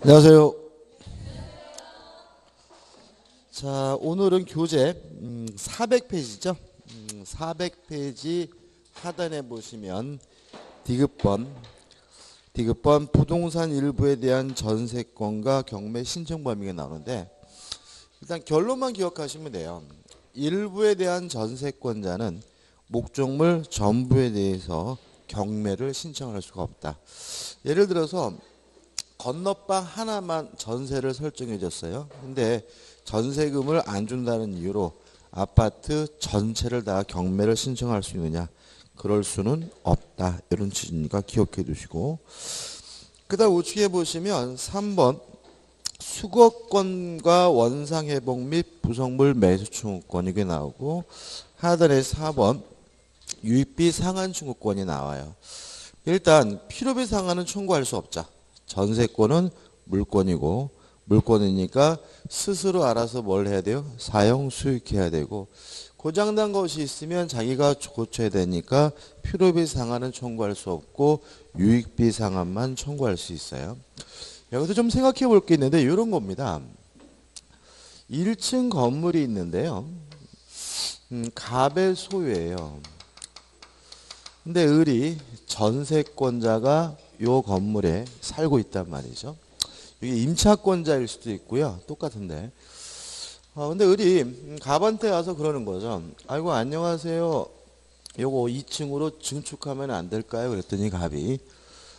안녕하세요. 자, 오늘은 교재 400페이지죠. 400페이지 하단에 보시면 디귿번 부동산 일부에 대한 전세권과 경매 신청 범위가 나오는데, 일단 결론만 기억하시면 돼요. 일부에 대한 전세권자는 목적물 전부에 대해서 경매를 신청할 수가 없다. 예를 들어서 건너방 하나만 전세를 설정해 줬어요. 근데 전세금을 안 준다는 이유로 아파트 전체를 다 경매를 신청할 수 있느냐? 그럴 수는 없다. 이런 취지니까 기억해 두시고, 그 다음 우측에 보시면 3번 수거권과 원상회복 및 부속물 매수 청구권 이게 나오고, 하단에 4번 유익비 상한 청구권이 나와요. 일단 필요비 상한은 청구할 수 없죠. 전세권은 물권이고, 물권이니까 스스로 알아서 뭘 해야 돼요? 사용 수익해야 되고, 고장난 것이 있으면 자기가 고쳐야 되니까 필요비 상한은 청구할 수 없고 유익비 상한만 청구할 수 있어요. 여기서 좀 생각해 볼 게 있는데 이런 겁니다. 1층 건물이 있는데요. 갑의 소유예요. 근데 을이 전세권자가 요 건물에 살고 있단 말이죠. 이게 임차권자일 수도 있고요. 똑같은데. 근데 을이 갑한테 와서 그러는 거죠. 아이고 안녕하세요. 요거 2층으로 증축하면 안 될까요? 그랬더니 갑이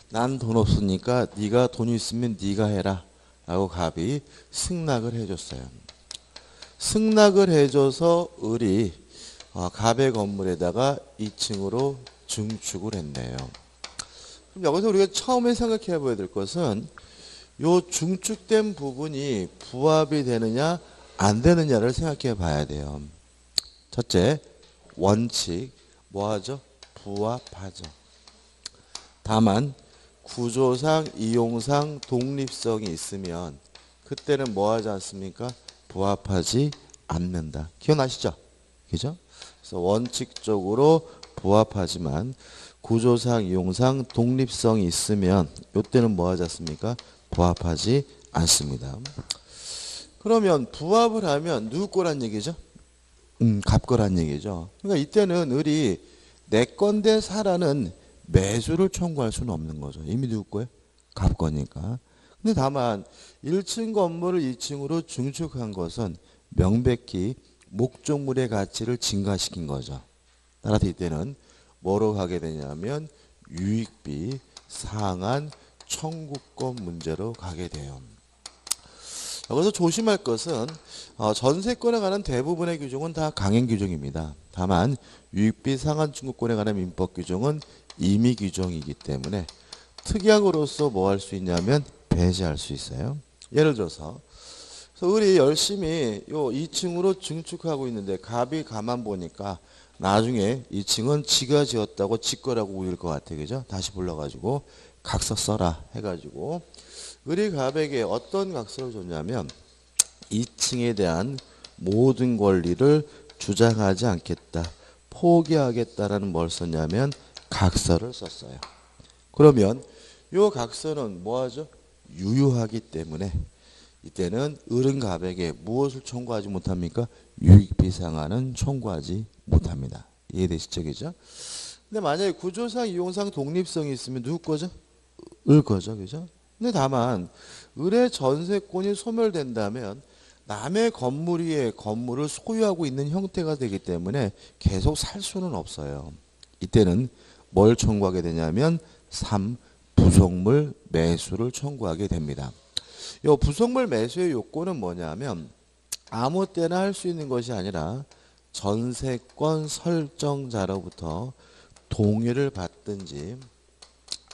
난 돈 없으니까 네가 돈 있으면 네가 해라. 라고 갑이 승낙을 해줬어요. 승낙을 해줘서 을이 갑의 건물에다가 2층으로 증축을 했네요. 그럼 여기서 우리가 처음에 생각해 봐야 될 것은 요 중축된 부분이 부합이 되느냐 안 되느냐를 생각해 봐야 돼요. 첫째, 원칙 뭐하죠? 부합하죠. 다만 구조상 이용상 독립성이 있으면 그때는 뭐하지 않습니까? 부합하지 않는다. 기억나시죠? 그죠? 그래서 원칙적으로 부합하지만 구조상 이용상 독립성이 있으면 이때는 뭐하지 않습니까? 부합하지 않습니다. 그러면 부합을 하면 누구 거란 얘기죠? 갑 거란 얘기죠. 그러니까 이때는 을이 내 건데 사라는 매수를 청구할 수는 없는 거죠. 이미 누구 거예요? 갑 거니까. 근데 다만 1층 건물을 2층으로 증축한 것은 명백히 목적물의 가치를 증가시킨 거죠. 따라서 이때는 뭐로 가게 되냐면 유익비 상한 청구권 문제로 가게 돼요. 여기서 조심할 것은 전세권에 관한 대부분의 규정은 다 강행 규정입니다. 다만 유익비 상한 청구권에 관한 민법 규정은 임의 규정이기 때문에 특약으로서 뭐 할 수 있냐면 배제할 수 있어요. 예를 들어서 을이 열심히 요 2층으로 증축하고 있는데 갑이 가만 보니까 나중에 2층은 지가 지었다고 지 거라고 우길 것 같아. 그죠? 다시 불러가지고 각서 써라 해가지고 을이 갑에게 어떤 각서를 줬냐면 2층에 대한 모든 권리를 주장하지 않겠다. 포기하겠다라는 뭘 썼냐면 각서를 썼어요. 그러면 요 각서는 뭐하죠? 유효하기 때문에 이때는 을은 갑에게 무엇을 청구하지 못합니까? 유익비 상한은 청구하지 못합니다. 이해되시죠? 그죠? 근데 만약에 구조상 이용상 독립성이 있으면 누구 거죠? 을 거죠. 그죠? 근데 다만 을의 전세권이 소멸된다면 남의 건물 위에 건물을 소유하고 있는 형태가 되기 때문에 계속 살 수는 없어요. 이때는 뭘 청구하게 되냐면 3. 부속물 매수를 청구하게 됩니다. 이 부속물 매수의 요건은 뭐냐면 아무 때나 할 수 있는 것이 아니라 전세권 설정자로부터 동의를 받든지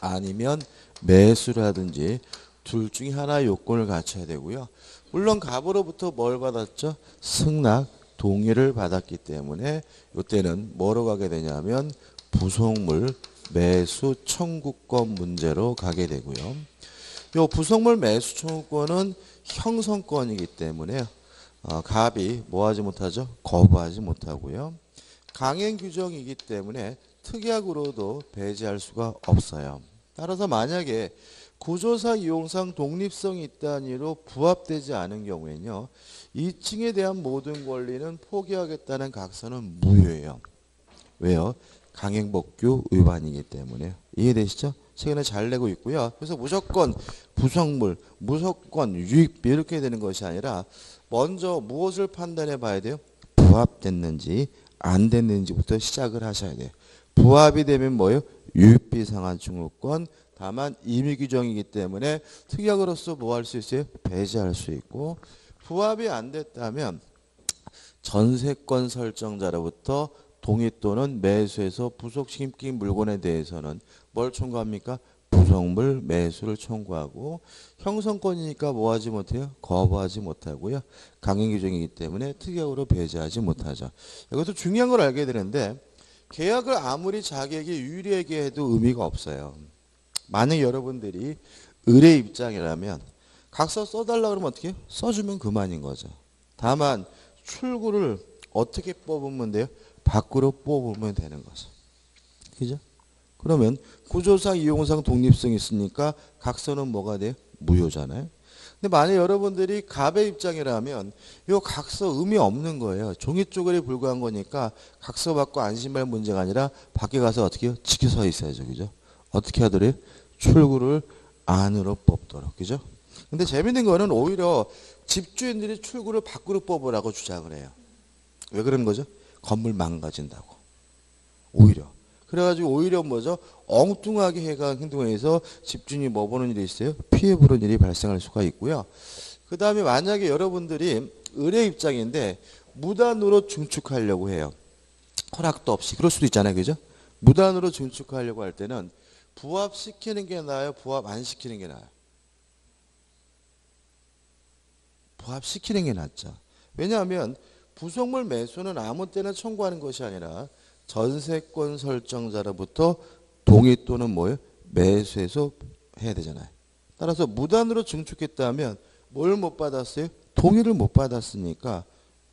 아니면 매수를 하든지 둘 중에 하나 요건을 갖춰야 되고요. 물론 갑으로부터 뭘 받았죠? 승낙, 동의를 받았기 때문에 이때는 뭐로 가게 되냐면 부속물 매수 청구권 문제로 가게 되고요. 요 부속물 매수 청구권은 형성권이기 때문에 갑이 뭐하지 못하죠? 거부하지 못하고요. 강행 규정이기 때문에 특약으로도 배제할 수가 없어요. 따라서 만약에 구조상 이용상 독립성이 있다는 이유로 부합되지 않은 경우에는요. 2층에 대한 모든 권리는 포기하겠다는 각서는 무효예요. 왜요? 강행법규 위반이기 때문에. 이해되시죠? 최근에 잘 내고 있고요. 그래서 무조건 부속물, 무조건 유익비 이렇게 되는 것이 아니라 먼저 무엇을 판단해 봐야 돼요? 부합됐는지 안 됐는지부터 시작을 하셔야 돼요. 부합이 되면 뭐예요? 유익비 상한 청구권. 다만 임의 규정이기 때문에 특약으로서 뭐 할 수 있어요? 배제할 수 있고, 부합이 안 됐다면 전세권 설정자로부터 동의 또는 매수해서 부속시킨 물건에 대해서는 뭘 청구합니까? 부속물 매수를 청구하고, 형성권이니까 뭐 하지 못해요? 거부하지 못하고요. 강행 규정이기 때문에 특약으로 배제하지 못하죠. 이것도 중요한 걸 알게 되는데, 계약을 아무리 자기에게 유리하게 해도 의미가 없어요. 만약 여러분들이 을의 입장이라면 각서 써달라 그러면 어떻게 해요? 써주면 그만인 거죠. 다만 출구를 어떻게 뽑으면 돼요? 밖으로 뽑으면 되는 거죠. 그죠? 그러면 구조상 이용상 독립성이 있으니까 각서는 뭐가 돼요? 무효잖아요. 근데 만약 여러분들이 갑의 입장이라면 이 각서 의미 없는 거예요. 종이 쪼그리에 불과한 거니까 각서 받고 안심할 문제가 아니라 밖에 가서 어떻게 해요? 지켜 서 있어야죠. 그죠? 어떻게 하더래요? 출구를 안으로 뽑도록. 그죠? 근데 재밌는 거는 오히려 집주인들이 출구를 밖으로 뽑으라고 주장을 해요. 왜 그런 거죠? 건물 망가진다고. 오히려. 그래가지고 오히려 뭐죠? 엉뚱하게 해가 행동해서 집주인이 뭐 보는 일이 있어요? 피해 보는 일이 발생할 수가 있고요. 그 다음에 만약에 여러분들이 을의 입장인데 무단으로 증축하려고 해요. 허락도 없이. 그럴 수도 있잖아요. 그죠? 무단으로 증축하려고 할 때는 부합시키는 게 나아요? 부합 안 시키는 게 나아요? 부합시키는 게 낫죠. 왜냐하면 부속물 매수는 아무 때나 청구하는 것이 아니라 전세권 설정자로부터 동의 또는 뭐예요? 매수해서 해야 되잖아요. 따라서 무단으로 증축했다면 뭘 못 받았어요? 동의를 못 받았으니까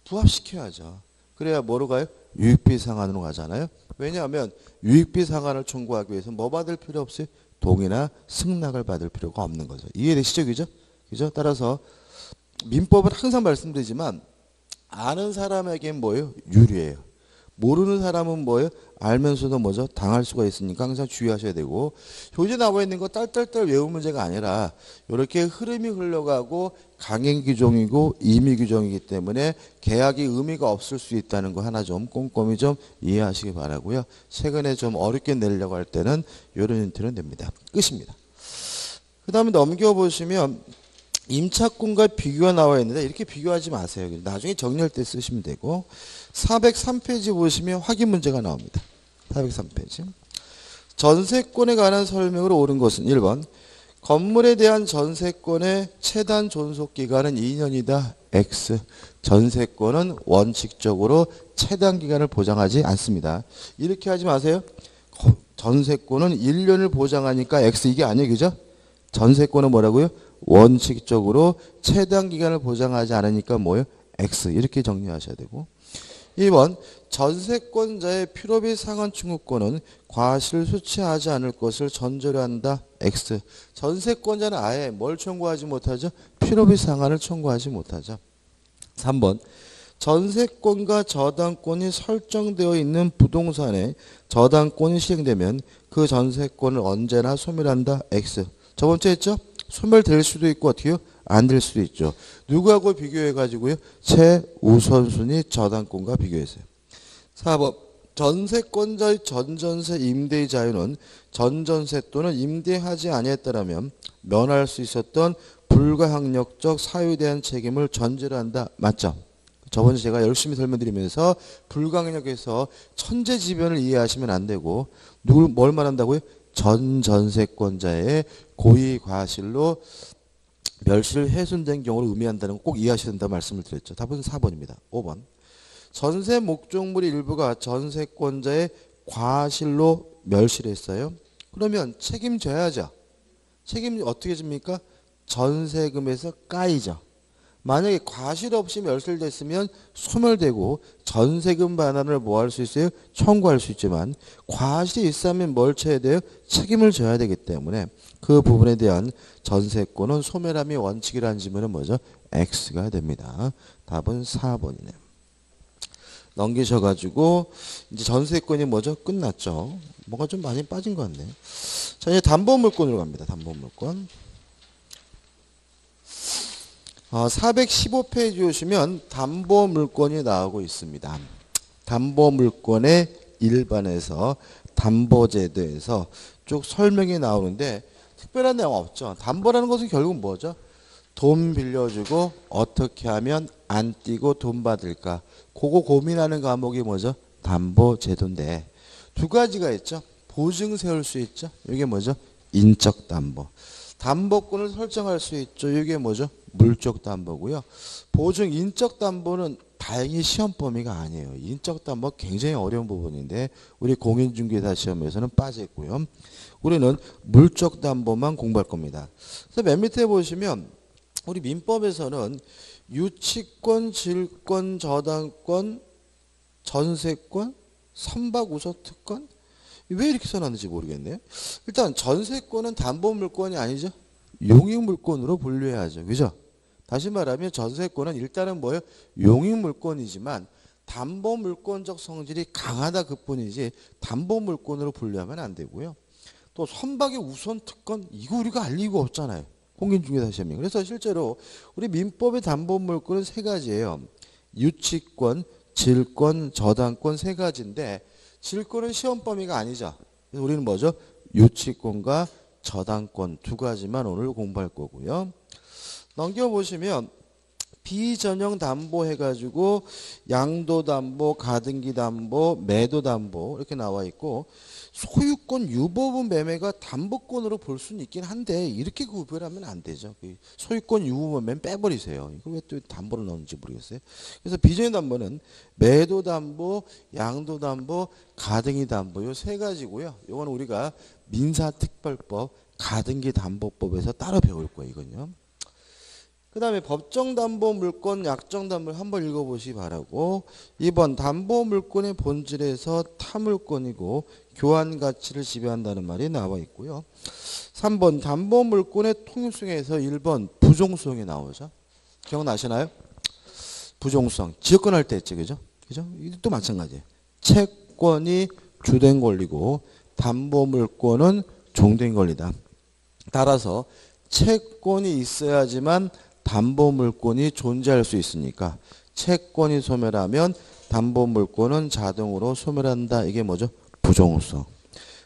부합시켜야죠. 그래야 뭐로 가요? 유익비 상한으로 가잖아요. 왜냐하면 유익비 상한을 청구하기 위해서 뭐 받을 필요 없어요? 동의나 승낙을 받을 필요가 없는 거죠. 이해되시죠? 그죠? 그죠? 따라서 민법은 항상 말씀드리지만 아는 사람에겐 뭐예요? 유리해요. 모르는 사람은 뭐예요? 알면서도 뭐죠? 당할 수가 있으니까 항상 주의하셔야 되고, 교재 나와 있는 거 딸딸딸 외울 문제가 아니라 이렇게 흐름이 흘러가고 강행 규정이고 임의 규정이기 때문에 계약이 의미가 없을 수 있다는 거 하나 좀 꼼꼼히 좀 이해하시기 바라고요. 최근에 좀 어렵게 내려고 할 때는 이런 힌트는 됩니다. 끝입니다. 그 다음에 넘겨보시면 임차권과 비교가 나와 있는데 이렇게 비교하지 마세요. 나중에 정리할 때 쓰시면 되고, 403페이지 보시면 확인 문제가 나옵니다. 403페이지. 전세권에 관한 설명으로 옳은 것은 1번 건물에 대한 전세권의 최단 존속 기간은 2년이다. X. 전세권은 원칙적으로 최단 기간을 보장하지 않습니다. 이렇게 하지 마세요. 전세권은 1년을 보장하니까 X 이게 아니에요. 그죠? 전세권은 뭐라고요? 원칙적으로 최단 기간을 보장하지 않으니까 뭐예요? X. 이렇게 정리하셔야 되고, 2번 전세권자의 필요비 상환 청구권은 과실 수취하지 않을 것을 전제로 한다. X. 전세권자는 아예 뭘 청구하지 못하죠? 필요비 상환을 청구하지 못하죠. 3번 전세권과 저당권이 설정되어 있는 부동산에 저당권이 시행되면 그 전세권을 언제나 소멸한다. X. 저번주에 했죠? 소멸될 수도 있고 어떻게요? 안 될 수도 있죠. 누구하고 비교해가지고요? 최우선순위 저당권과 비교했어요. 4번 전세권자의 전전세 임대의 자유는 전전세 또는 임대하지 아니했다면 면할 수 있었던 불가항력적 사유에 대한 책임을 전제로 한다. 맞죠? 저번에 제가 열심히 설명드리면서 불가항력에서 천재지변을 이해하시면 안 되고, 누굴 뭘 말한다고요? 전전세권자의 고의 과실로 멸실 훼손된 경우를 의미한다는 거 꼭 이해하셔야 된다고 말씀을 드렸죠. 답은 4번입니다. 5번 전세 목적물의 일부가 전세권자의 과실로 멸실했어요. 그러면 책임져야죠. 책임 어떻게 집니까? 전세금에서 까이죠. 만약에 과실 없이 멸실됐으면 소멸되고 전세금 반환을 뭐 할 수 있어요? 청구할 수 있지만 과실이 있으면 뭘 져야 돼요? 책임을 져야 되기 때문에 그 부분에 대한 전세권은 소멸함이 원칙이라는 질문은 뭐죠? X가 됩니다. 답은 4번이네요. 넘기셔가지고 이제 전세권이 뭐죠? 끝났죠. 뭔가 좀 많이 빠진 것 같네. 자, 이제 담보물권으로 갑니다. 담보물권. 415페이지 오시면 담보물권이 나오고 있습니다. 담보물권의 일반에서 담보제도에서 쭉 설명이 나오는데 특별한 내용 없죠. 담보라는 것은 결국 뭐죠? 돈 빌려주고 어떻게 하면 안 띄고 돈 받을까? 그거 고민하는 과목이 뭐죠? 담보제도인데 두 가지가 있죠. 보증 세울 수 있죠. 이게 뭐죠? 인적 담보. 담보권을 설정할 수 있죠. 이게 뭐죠? 물적 담보고요. 보증 인적 담보는 다행히 시험 범위가 아니에요. 인적 담보 굉장히 어려운 부분인데 우리 공인중개사 시험에서는 빠졌고요. 우리는 물적 담보만 공부할 겁니다. 그래서 맨 밑에 보시면 우리 민법에서는 유치권, 질권, 저당권, 전세권, 선박 우선 특권 왜 이렇게 써놨는지 모르겠네요. 일단 전세권은 담보물권이 아니죠. 용익물권으로 분류해야죠. 그죠? 다시 말하면 전세권은 일단은 뭐예요? 용익물권이지만 담보물권적 성질이 강하다 그뿐이지 담보물권으로 분류하면 안 되고요. 또 선박의 우선 특권 이거 우리가 알 이유가 없잖아요. 공인중개사 시험이. 그래서 실제로 우리 민법의 담보물권은 세 가지예요. 유치권, 질권, 저당권 세 가지인데 질권은 시험 범위가 아니죠. 그래서 우리는 뭐죠? 유치권과 저당권 두 가지만 오늘 공부할 거고요. 넘겨보시면 비전형 담보 해가지고 양도담보, 가등기담보, 매도담보 이렇게 나와 있고 소유권 유보분 매매가 담보권으로 볼 수는 있긴 한데 이렇게 구별하면 안 되죠. 소유권 유보분 매매 빼버리세요. 이거 왜 또 담보를 넣는지 모르겠어요. 그래서 비전형 담보는 매도담보, 양도담보, 가등기담보 요 세 가지고요. 이건 우리가 민사특별법, 가등기담보법에서 따로 배울 거예요. 이건요. 그 다음에 법정담보물권, 약정담보를 한번 읽어보시기 바라고 2번 담보물권의 본질에서 타물권이고 교환가치를 지배한다는 말이 나와 있고요. 3번 담보물권의 통일성에서 1번 부종성이 나오죠. 기억나시나요? 부종성. 지역권 할 때 했지. 그죠? 그죠? 또 마찬가지예요. 채권이 주된 권리고 담보물권은 종된 권리다. 따라서 채권이 있어야지만 담보물권이 존재할 수 있으니까 채권이 소멸하면 담보물권은 자동으로 소멸한다. 이게 뭐죠? 부종성.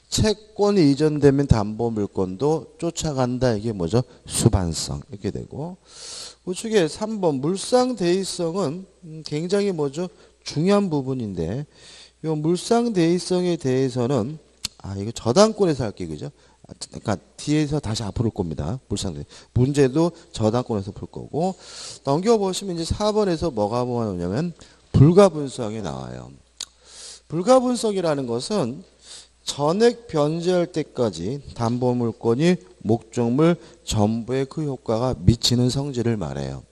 채권이 이전되면 담보물권도 쫓아간다. 이게 뭐죠? 수반성. 이렇게 되고 우측에 3번 물상대의성은 굉장히 뭐죠? 중요한 부분인데 이 물상대의성에 대해서는 이거 저당권에서 할게요. 그죠? 그러니까 뒤에서 다시 앞으로 올 겁니다. 물상대. 문제도 저당권에서 풀 거고. 넘겨보시면 이제 4번에서 뭐가 나오냐면 불가분성이 나와요. 불가분성이라는 것은 전액 변제할 때까지 담보물권이 목적물 전부에 그 효과가 미치는 성질을 말해요.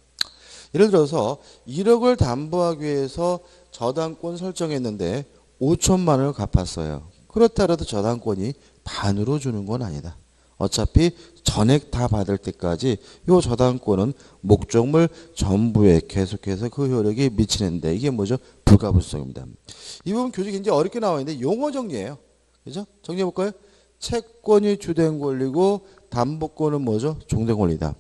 예를 들어서 1억을 담보하기 위해서 저당권 설정했는데 5천만 원을 갚았어요. 그렇다 하더라도 저당권이 반으로 주는 건 아니다. 어차피 전액 다 받을 때까지 이 저당권은 목적물 전부에 계속해서 그 효력이 미치는데 이게 뭐죠? 불가분성입니다. 이 부분 교재 굉장히 어렵게 나와 있는데 용어 정리예요. 그죠? 정리해 볼까요? 채권이 주된 권리고 담보권은 뭐죠? 종된 권리다.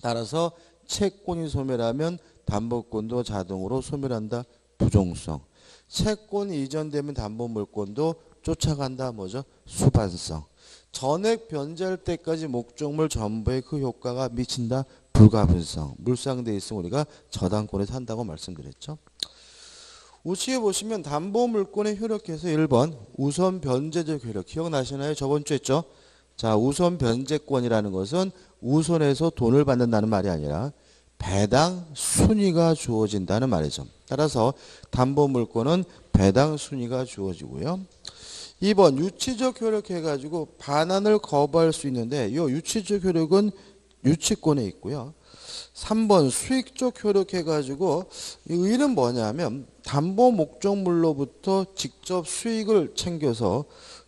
따라서 채권이 소멸하면 담보권도 자동으로 소멸한다. 부종성. 채권이 이전되면 담보물권도 쫓아간다. 뭐죠? 수반성. 전액 변제할 때까지 목적물 전부에 그 효과가 미친다. 불가분성. 물상돼 있으면 우리가 저당권에 산다고 말씀드렸죠. 우측에 보시면 담보물권의 효력에서 1번 우선 변제적 효력 기억나시나요? 저번 주에 했죠. 자, 우선 변제권이라는 것은 우선해서 돈을 받는다는 말이 아니라 배당 순위가 주어진다는 말이죠. 따라서 담보물권은 배당 순위가 주어지고요. 2번 유치적 효력 해가지고 반환을 거부할 수 있는데 이 유치적 효력은 유치권에 있고요. 3번 수익적 효력 해가지고 이 의의는 뭐냐면 담보 목적물로부터 직접 수익을 챙겨서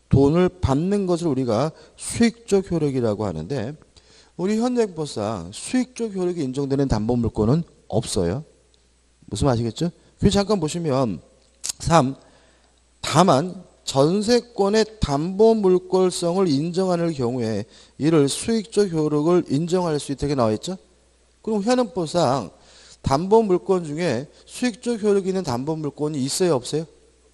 돈을 받는 것을 우리가 수익적 효력이라고 하는데 우리 현행법상 수익적 효력이 인정되는 담보 물건은 없어요. 무슨 아시겠죠? 그 잠깐 보시면 3. 다만 전세권의 담보 물권성을 인정하는 경우에 이를 수익적 효력을 인정할 수 있다고 나와 있죠? 그럼 현행법상 담보 물권 중에 수익적 효력이 있는 담보 물권이 있어요, 없어요?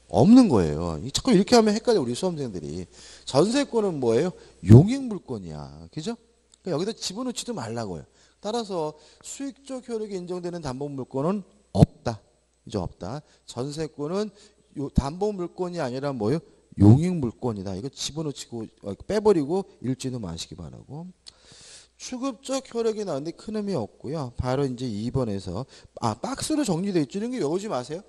없는 거예요. 자꾸 이렇게 하면 헷갈려 우리 수험생들이. 전세권은 뭐예요? 용익 물권이야. 그죠? 그러니까 여기다 집어넣지도 말라고요. 따라서 수익적 효력이 인정되는 담보 물권은 없다. 이제 없다. 전세권은 담보 물권이 아니라 뭐예요? 용익 물권이다. 이거 집어넣고 빼버리고 읽지도 마시기 바라고. 추급적 효력이 나오는데 큰 의미 없고요. 바로 이제 2번에서 박스로 정리되어 있죠. 이런 게 외우지 마세요.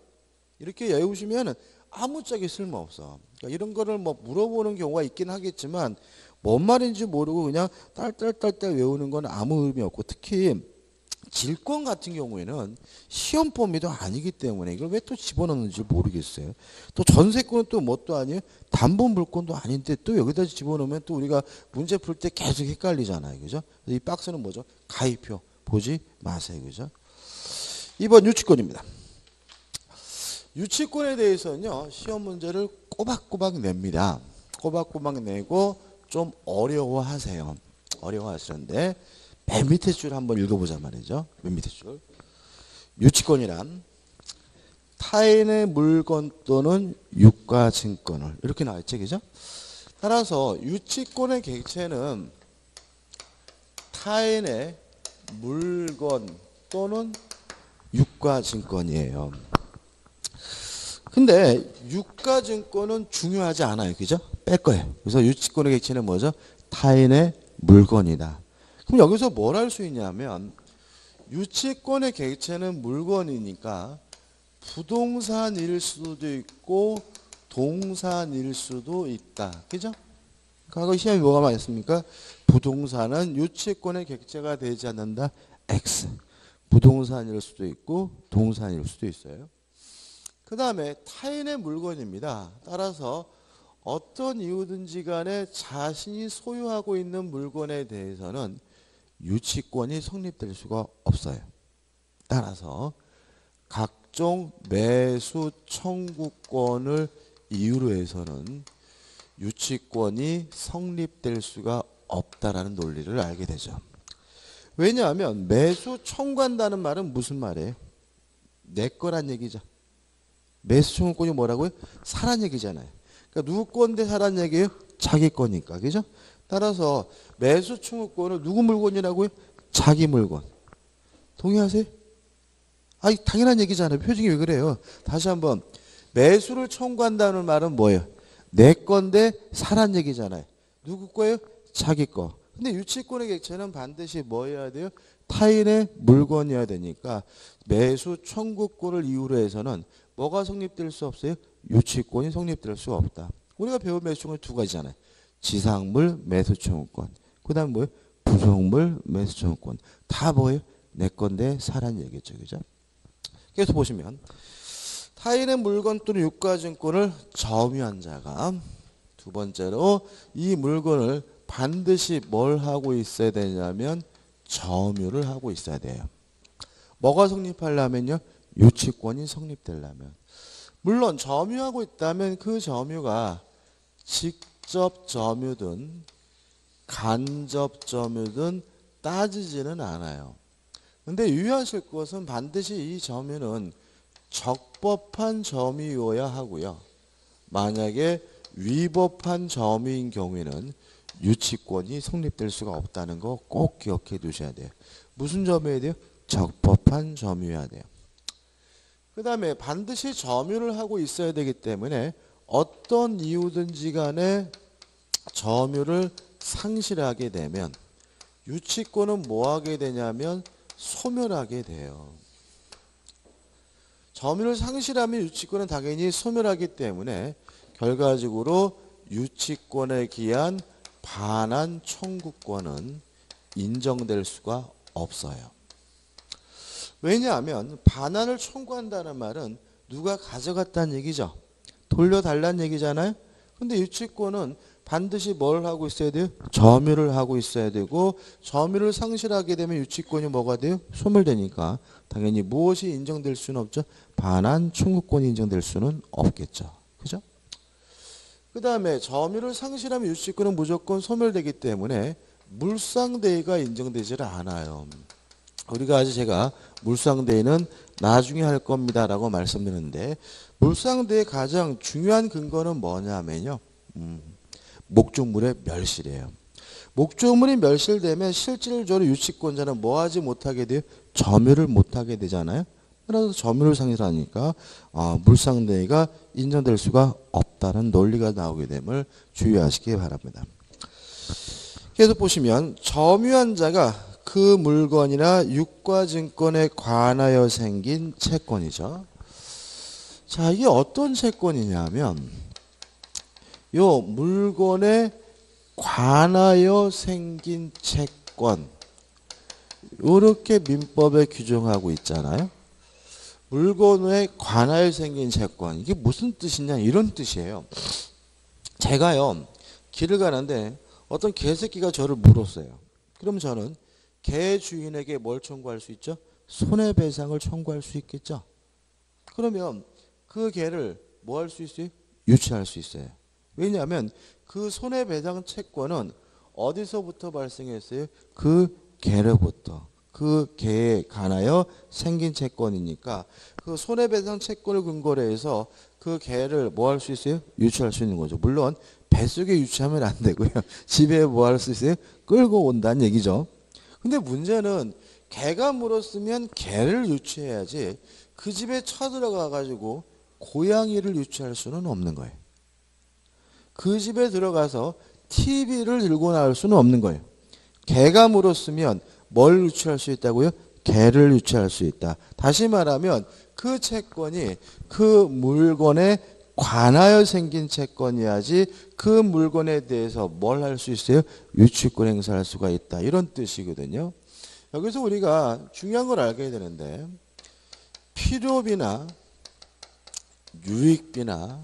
이렇게 외우시면 아무짝에 쓸모없어. 그러니까 이런 거를 뭐 물어보는 경우가 있긴 하겠지만 뭔 말인지 모르고 그냥 딸딸딸딸 외우는 건 아무 의미 없고 특히 질권 같은 경우에는 시험 범위도 아니기 때문에 이걸 왜 또 집어넣는지 모르겠어요. 또 전세권은 또 뭣도 아니에요. 담보 물권도 아닌데 또 여기다 집어넣으면 또 우리가 문제 풀 때 계속 헷갈리잖아요. 그죠? 이 박스는 뭐죠? 가입표 보지 마세요. 그죠? 2번 유치권입니다. 유치권에 대해서는요. 시험 문제를 꼬박꼬박 냅니다. 꼬박꼬박 내고 좀 어려워하세요. 어려워하시는데 맨 밑에 줄 한번 읽어보자 말이죠. 맨 밑에 줄. 유치권이란 타인의 물건 또는 유가 증권을 이렇게 나와있죠. 그죠? 따라서 유치권의 객체는 타인의 물건 또는 유가 증권이에요. 근데 유가 증권은 중요하지 않아요. 그죠? 뺄 거예요. 그래서 유치권의 객체는 뭐죠? 타인의 물건이다. 그럼 여기서 뭘 할 수 있냐면 유치권의 객체는 물건이니까 부동산일 수도 있고 동산일 수도 있다. 그죠? 과거 시험에 뭐가 많았습니까? 부동산은 유치권의 객체가 되지 않는다. X. 부동산일 수도 있고 동산일 수도 있어요. 그 다음에 타인의 물건입니다. 따라서 어떤 이유든지 간에 자신이 소유하고 있는 물건에 대해서는 유치권이 성립될 수가 없어요. 따라서 각종 매수 청구권을 이유로 해서는 유치권이 성립될 수가 없다라는 논리를 알게 되죠. 왜냐하면 매수 청구한다는 말은 무슨 말이에요? 내 거란 얘기죠. 매수 청구권이 뭐라고요? 사란 얘기잖아요. 그러니까 누구 건데 사란 얘기예요? 자기 거니까. 그죠? 따라서 매수 청구권은 누구 물건이라고요? 자기 물건. 동의하세요? 당연한 얘기잖아요. 표정이 왜 그래요? 다시 한번. 매수를 청구한다는 말은 뭐예요? 내 건데 사란 얘기잖아요. 누구 거예요? 자기 거. 근데 유치권의 객체는 반드시 뭐 해야 돼요? 타인의 물건이어야 되니까 매수 청구권을 이유로 해서는 뭐가 성립될 수 없어요? 유치권이 성립될 수 없다. 우리가 배운 매수청구는 두 가지잖아요. 지상물 매수청구권. 그 다음 뭐예요? 부속물 매수청구권. 다 뭐예요? 내 건데 사란 얘기죠. 그죠? 그래서 보시면 타인의 물건 또는 유가증권을 점유한 자가 두 번째로 이 물건을 반드시 뭘 하고 있어야 되냐면 점유를 하고 있어야 돼요. 뭐가 성립하려면요? 유치권이 성립되려면. 물론 점유하고 있다면 그 점유가 직접 점유든 간접 점유든 따지지는 않아요. 근데 유의하실 것은 반드시 이 점유는 적법한 점유여야 하고요. 만약에 위법한 점유인 경우에는 유치권이 성립될 수가 없다는 거 꼭 기억해 두셔야 돼요. 무슨 점유여야 돼요? 적법한 점유여야 돼요. 그 다음에 반드시 점유를 하고 있어야 되기 때문에 어떤 이유든지 간에 점유를 상실하게 되면 유치권은 뭐 하게 되냐면 소멸하게 돼요. 점유를 상실하면 유치권은 당연히 소멸하기 때문에 결과적으로 유치권에 기한 반환 청구권은 인정될 수가 없어요. 왜냐하면 반환을 청구한다는 말은 누가 가져갔다는 얘기죠. 돌려달라는 얘기잖아요. 근데 유치권은 반드시 뭘 하고 있어야 돼요? 점유를 하고 있어야 되고, 점유를 상실하게 되면 유치권이 뭐가 돼요? 소멸되니까 당연히 무엇이 인정될 수는 없죠? 반환 청구권이 인정될 수는 없겠죠. 그죠? 그 다음에 점유를 상실하면 유치권은 무조건 소멸되기 때문에 물상대의가 인정되질 않아요. 우리가 아직 제가 물상대의는 나중에 할 겁니다 라고 말씀드렸는데, 물상대의 가장 중요한 근거는 뭐냐면요, 목적물의 멸실이에요. 목적물이 멸실되면 실질적으로 유치권자는 뭐 하지 못하게 돼요? 점유를 못하게 되잖아요. 그래서 점유를 상실하니까 물상대의가 인정될 수가 없다는 논리가 나오게 됨을 주의하시기 바랍니다. 계속 보시면 점유한 자가 그 물건이나 유가증권에 관하여 생긴 채권이죠. 자, 이게 어떤 채권이냐면 요 물건에 관하여 생긴 채권, 이렇게 민법에 규정하고 있잖아요. 물건에 관하여 생긴 채권, 이게 무슨 뜻이냐 이런 뜻이에요. 제가요 길을 가는데 어떤 개새끼가 저를 물었어요. 그럼 저는 개 주인에게 뭘 청구할 수 있죠? 손해배상을 청구할 수 있겠죠. 그러면 그 개를 뭐 할 수 있어요? 유치할 수 있어요. 왜냐하면 그 손해배상 채권은 어디서부터 발생했어요? 그 개로부터. 그 개에 관하여 생긴 채권이니까 그 손해배상 채권을 근거로 해서 그 개를 뭐 할 수 있어요? 유치할 수 있는 거죠. 물론 뱃속에 유치하면 안 되고요. 집에 뭐 할 수 있어요? 끌고 온다는 얘기죠. 근데 문제는 개가 물었으면 개를 유치해야지 그 집에 쳐들어가 가지고 고양이를 유치할 수는 없는 거예요. 그 집에 들어가서 TV를 들고 나올 수는 없는 거예요. 개가 물었으면 뭘 유치할 수 있다고요? 개를 유치할 수 있다. 다시 말하면 그 채권이 그 물건에 관하여 생긴 채권이야지 그 물건에 대해서 뭘 할 수 있어요? 유치권 행사할 수가 있다. 이런 뜻이거든요. 여기서 우리가 중요한 걸 알게 되는데, 필요비나 유익비나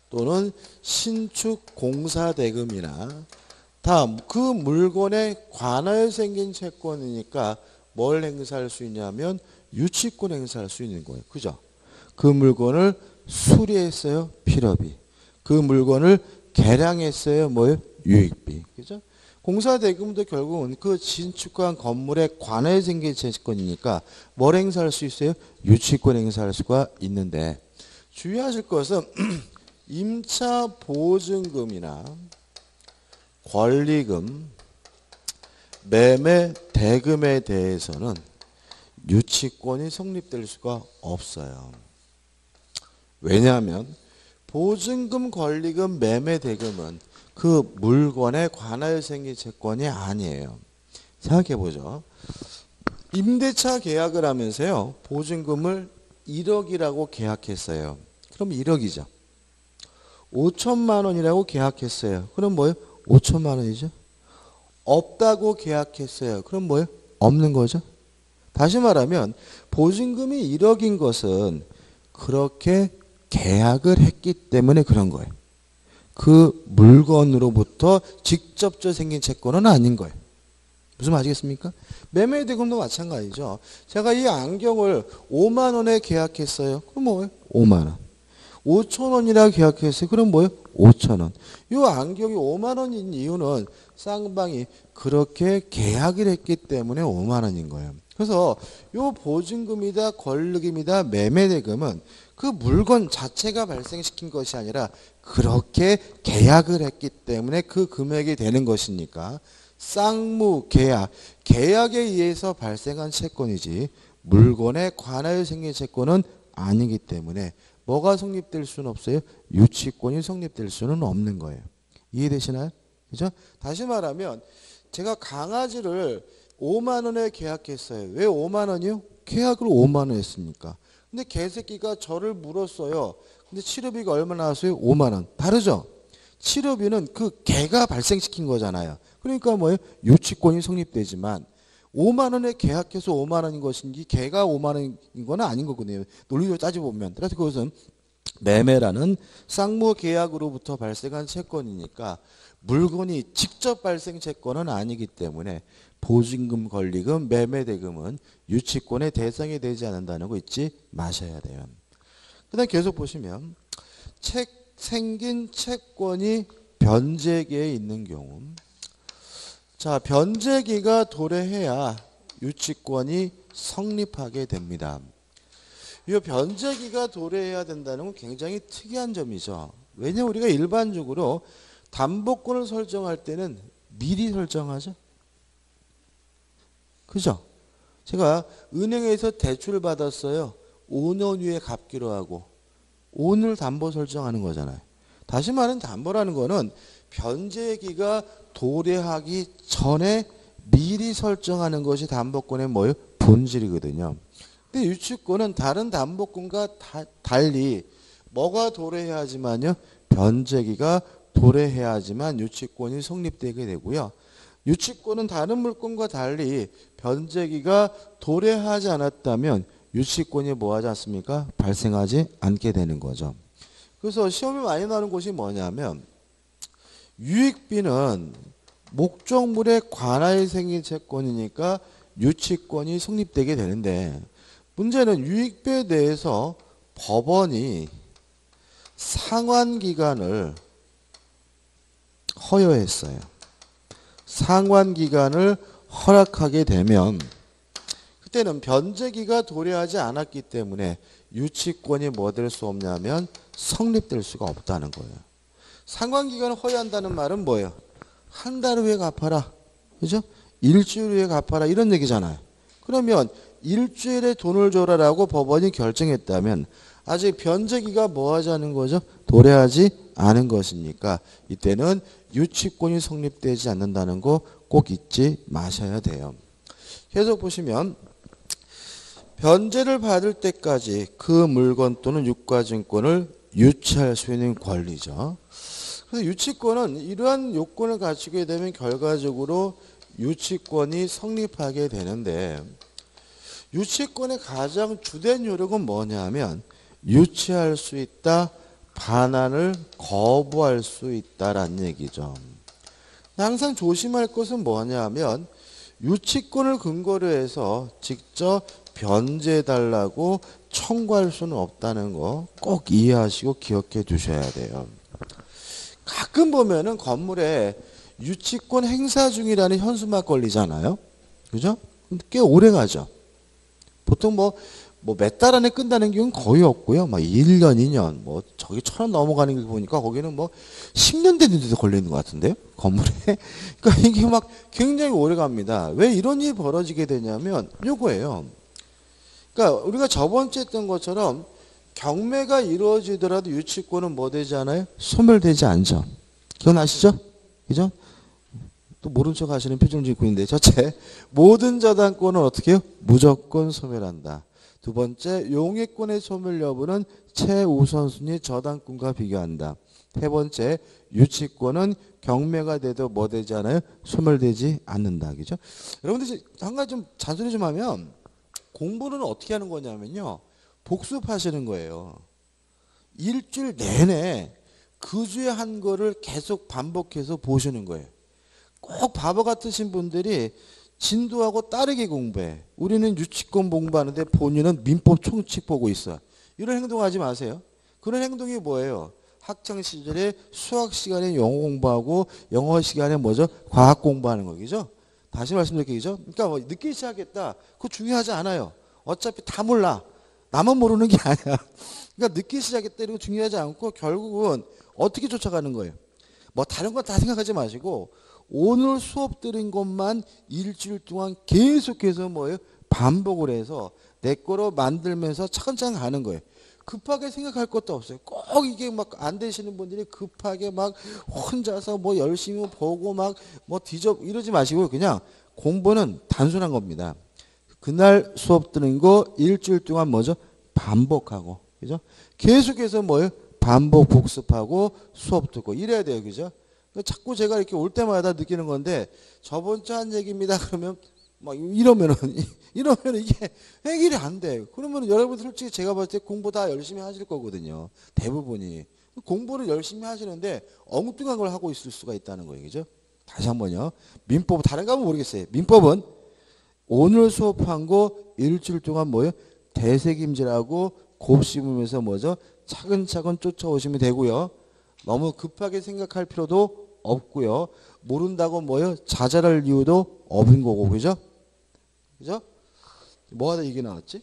또는 신축 공사대금이나 다 그 물건에 관하여 생긴 채권이니까 뭘 행사할 수 있냐면 유치권 행사할 수 있는 거예요. 그죠? 그 물건을 수리했어요. 필요비. 그 물건을 개량했어요. 뭐예요? 유익비. 그죠? 공사대금도 결국은 그 신축한 건물에 관하여 생긴 채권이니까 뭘 행사할 수 있어요? 유치권 행사할 수가 있는데, 주의하실 것은 임차 보증금이나 권리금, 매매 대금에 대해서는 유치권이 성립될 수가 없어요. 왜냐하면 보증금, 권리금, 매매 대금은 그 물건에 관하여 생긴 채권이 아니에요. 생각해보죠. 임대차 계약을 하면서요, 보증금을 1억이라고 계약했어요. 그럼 1억이죠. 5천만 원이라고 계약했어요. 그럼 뭐예요? 5천만 원이죠. 없다고 계약했어요. 그럼 뭐예요? 없는 거죠. 다시 말하면 보증금이 1억인 것은 그렇게 계약을 했기 때문에 그런 거예요. 그 물건으로부터 직접적으로 생긴 채권은 아닌 거예요. 무슨 말 아시겠습니까? 매매대금도 마찬가지죠. 제가 이 안경을 5만 원에 계약했어요. 그럼 뭐예요? 5만 원. 5천 원이라 계약했어요. 그럼 뭐예요? 5천 원. 이 안경이 5만 원인 이유는 쌍방이 그렇게 계약을 했기 때문에 5만 원인 거예요. 그래서 이 보증금이다, 권리금이다, 매매대금은 그 물건 자체가 발생시킨 것이 아니라 그렇게 계약을 했기 때문에 그 금액이 되는 것이니까 쌍무 계약, 계약에 의해서 발생한 채권이지 물건에 관하여 생긴 채권은 아니기 때문에 뭐가 성립될 수는 없어요? 유치권이 성립될 수는 없는 거예요. 이해되시나요? 그죠? 다시 말하면 제가 강아지를 5만 원에 계약했어요. 왜 5만 원이요? 계약을 5만 원 했으니까. 근데 개새끼가 저를 물었어요. 근데 치료비가 얼마 나왔어요? 5만 원. 다르죠? 치료비는 그 개가 발생시킨 거잖아요. 그러니까 뭐예요? 유치권이 성립되지만 5만 원에 계약해서 5만 원인 것인지 걔가 5만 원인 건 아닌 거거든요. 논리적으로 따져보면. 그래서 그것은 매매라는 쌍무 계약으로부터 발생한 채권이니까 물건이 직접 발생 채권은 아니기 때문에 보증금, 권리금, 매매대금은 유치권의 대상이 되지 않는다는 거 잊지 마셔야 돼요. 그 다음 계속 보시면 생긴 채권이 변제기에 있는 경우, 자, 변제기가 도래해야 유치권이 성립하게 됩니다. 이 변제기가 도래해야 된다는 건 굉장히 특이한 점이죠. 왜냐하면 우리가 일반적으로 담보권을 설정할 때는 미리 설정하죠. 그죠? 제가 은행에서 대출을 받았어요. 5년 후에 갚기로 하고 오늘 담보 설정하는 거잖아요. 다시 말하면 담보라는 거는 변제기가 도래하기 전에 미리 설정하는 것이 담보권의 뭐예요? 본질이거든요. 근데 유치권은 다른 담보권과 달리 뭐가 도래해야지만요? 변제기가 도래해야지만 유치권이 성립되게 되고요. 유치권은 다른 물건과 달리 변제기가 도래하지 않았다면 유치권이 뭐하지 않습니까? 발생하지 않게 되는 거죠. 그래서 시험에 많이 나오는 것이 뭐냐면 유익비는 목적물에 관하여 생긴 채권이니까 유치권이 성립되게 되는데 문제는 유익비에 대해서 법원이 상환기간을 허여했어요. 상환기간을 허락하게 되면 그때는 변제기가 도래하지 않았기 때문에 유치권이 뭐 될 수 없냐면 성립될 수가 없다는 거예요. 상환기간을 허여한다는 말은 뭐예요? 한 달 후에 갚아라. 그죠? 일주일 후에 갚아라. 이런 얘기잖아요. 그러면 일주일에 돈을 줘라라고 법원이 결정했다면 아직 변제기가 뭐 하자는 거죠? 도래하지 않은 것이니까 이때는 유치권이 성립되지 않는다는 거 꼭 잊지 마셔야 돼요. 계속 보시면 변제를 받을 때까지 그 물건 또는 유가증권을 유치할 수 있는 권리죠. 그래서 유치권은 이러한 요건을 갖추게 되면 결과적으로 유치권이 성립하게 되는데 유치권의 가장 주된 요력은 뭐냐면 유치할 수 있다, 반환을 거부할 수 있다라는 얘기죠. 항상 조심할 것은 뭐냐면 유치권을 근거로 해서 직접 변제해달라고 청구할 수는 없다는 거 꼭 이해하시고 기억해 두셔야 돼요. 가끔 보면은 건물에 유치권 행사 중이라는 현수막 걸리잖아요. 그죠? 꽤 오래 가죠. 보통 뭐 몇 달 안에 끝나는 경우는 거의 없고요. 막 1년, 2년, 뭐 저기 1,000원 넘어가는 게 보니까 거기는 뭐 10년 됐는데도 걸리는 것 같은데요. 건물에. 그러니까 이게 막 굉장히 오래 갑니다. 왜 이런 일이 벌어지게 되냐면 요거예요. 그러니까 우리가 저번 주에 했던 것처럼 경매가 이루어지더라도 유치권은 뭐 되지 않아요? 소멸되지 않죠. 기억나시죠? 그죠? 또 모른 척 하시는 표정 짓고 있는데 첫째, 모든 저당권은 어떻게 해요? 무조건 소멸한다. 두 번째, 용의권의 소멸 여부는 최우선순위 저당권과 비교한다. 세 번째, 유치권은 경매가 돼도 뭐 되지 않아요? 소멸되지 않는다. 그죠? 여러분들 한 가지 좀 잔소리 좀 하면 공부는 어떻게 하는 거냐면요. 복습하시는 거예요. 일주일 내내 그 주에 한 거를 계속 반복해서 보시는 거예요. 꼭 바보 같으신 분들이 진도하고 다르게 공부해. 우리는 유치권 공부하는데 본인은 민법 총칙 보고 있어. 이런 행동하지 마세요. 그런 행동이 뭐예요? 학창 시절에 수학 시간에 영어 공부하고 영어 시간에 뭐죠? 과학 공부하는 거죠. 다시 말씀드릴게요. 그러니까 뭐 늦게 시작했다. 그거 중요하지 않아요. 어차피 다 몰라. 나만 모르는 게 아니야. 그러니까 늦게 시작했다 이런 거 중요하지 않고 결국은 어떻게 쫓아가는 거예요? 뭐 다른 거 다 생각하지 마시고 오늘 수업 들은 것만 일주일 동안 계속해서 뭐예요? 반복을 해서 내 거로 만들면서 차근차근 가는 거예요. 급하게 생각할 것도 없어요. 꼭 이게 막 안 되시는 분들이 급하게 막 혼자서 뭐 열심히 보고 막 뭐 뒤져 이러지 마시고 그냥 공부는 단순한 겁니다. 그날 수업 듣는 거 일주일 동안 뭐죠? 반복하고. 그죠? 계속해서 뭐예요? 반복 복습하고 수업 듣고 이래야 돼요. 그죠? 자꾸 제가 이렇게 올 때마다 느끼는 건데 저번 주 한 얘기입니다. 그러면 막 이러면은 이러면 이게 해결이 안 돼. 그러면 여러분 솔직히 제가 봤을 때 공부 다 열심히 하실 거거든요. 대부분이 공부를 열심히 하시는데 엉뚱한 걸 하고 있을 수가 있다는 거예요, 그죠? 다시 한번요. 민법 다른 거 하면 모르겠어요. 민법은 오늘 수업한 거 일주일 동안 뭐예요? 되새김질하고 곱씹으면서 뭐죠? 차근차근 쫓아오시면 되고요. 너무 급하게 생각할 필요도 없고요. 모른다고 뭐예요? 자잘할 이유도 없는 거고, 그죠? 그죠? 뭐 하다 이게 나왔지?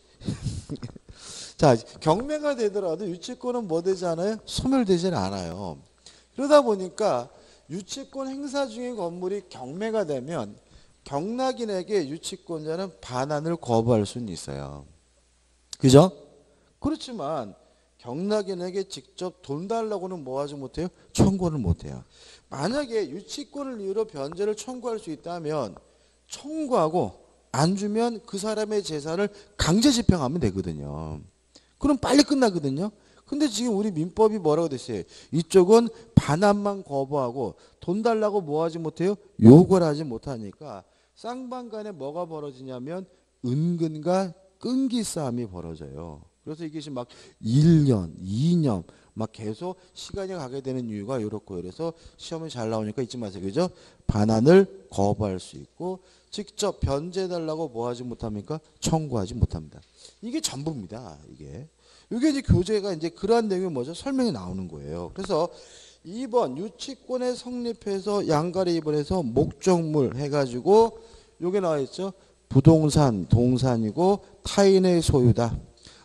자, 경매가 되더라도 유치권은 뭐 되지 않아요? 소멸되지는 않아요. 그러다 보니까 유치권 행사 중인 건물이 경매가 되면 경락인에게 유치권자는 반환을 거부할 수는 있어요. 그죠? 그렇지만 경락인에게 직접 돈 달라고는 뭐 하지 못해요? 청구를 못해요. 만약에 유치권을 이유로 변제를 청구할 수 있다면 청구하고 안 주면 그 사람의 재산을 강제 집행하면 되거든요. 그럼 빨리 끝나거든요. 근데 지금 우리 민법이 뭐라고 됐어요? 이쪽은 반환만 거부하고 돈 달라고 뭐 하지 못해요? 요구를 하지 못하니까 쌍방간에 뭐가 벌어지냐면 은근과 끈기 싸움이 벌어져요. 그래서 이게 지금 막 1년, 2년 막 계속 시간이 가게 되는 이유가 이렇고, 그래서 시험이 잘 나오니까 잊지 마세요. 그죠? 반환을 거부할 수 있고 직접 변제해달라고 뭐 하지 못합니까? 청구하지 못합니다. 이게 전부입니다. 이게 이제 교재가 이제 그러한 내용이 뭐죠? 설명이 나오는 거예요. 그래서 2번 유치권에 성립해서 양가리 2번에서 목적물 해가지고 요게 나와 있죠. 부동산, 동산이고 타인의 소유다.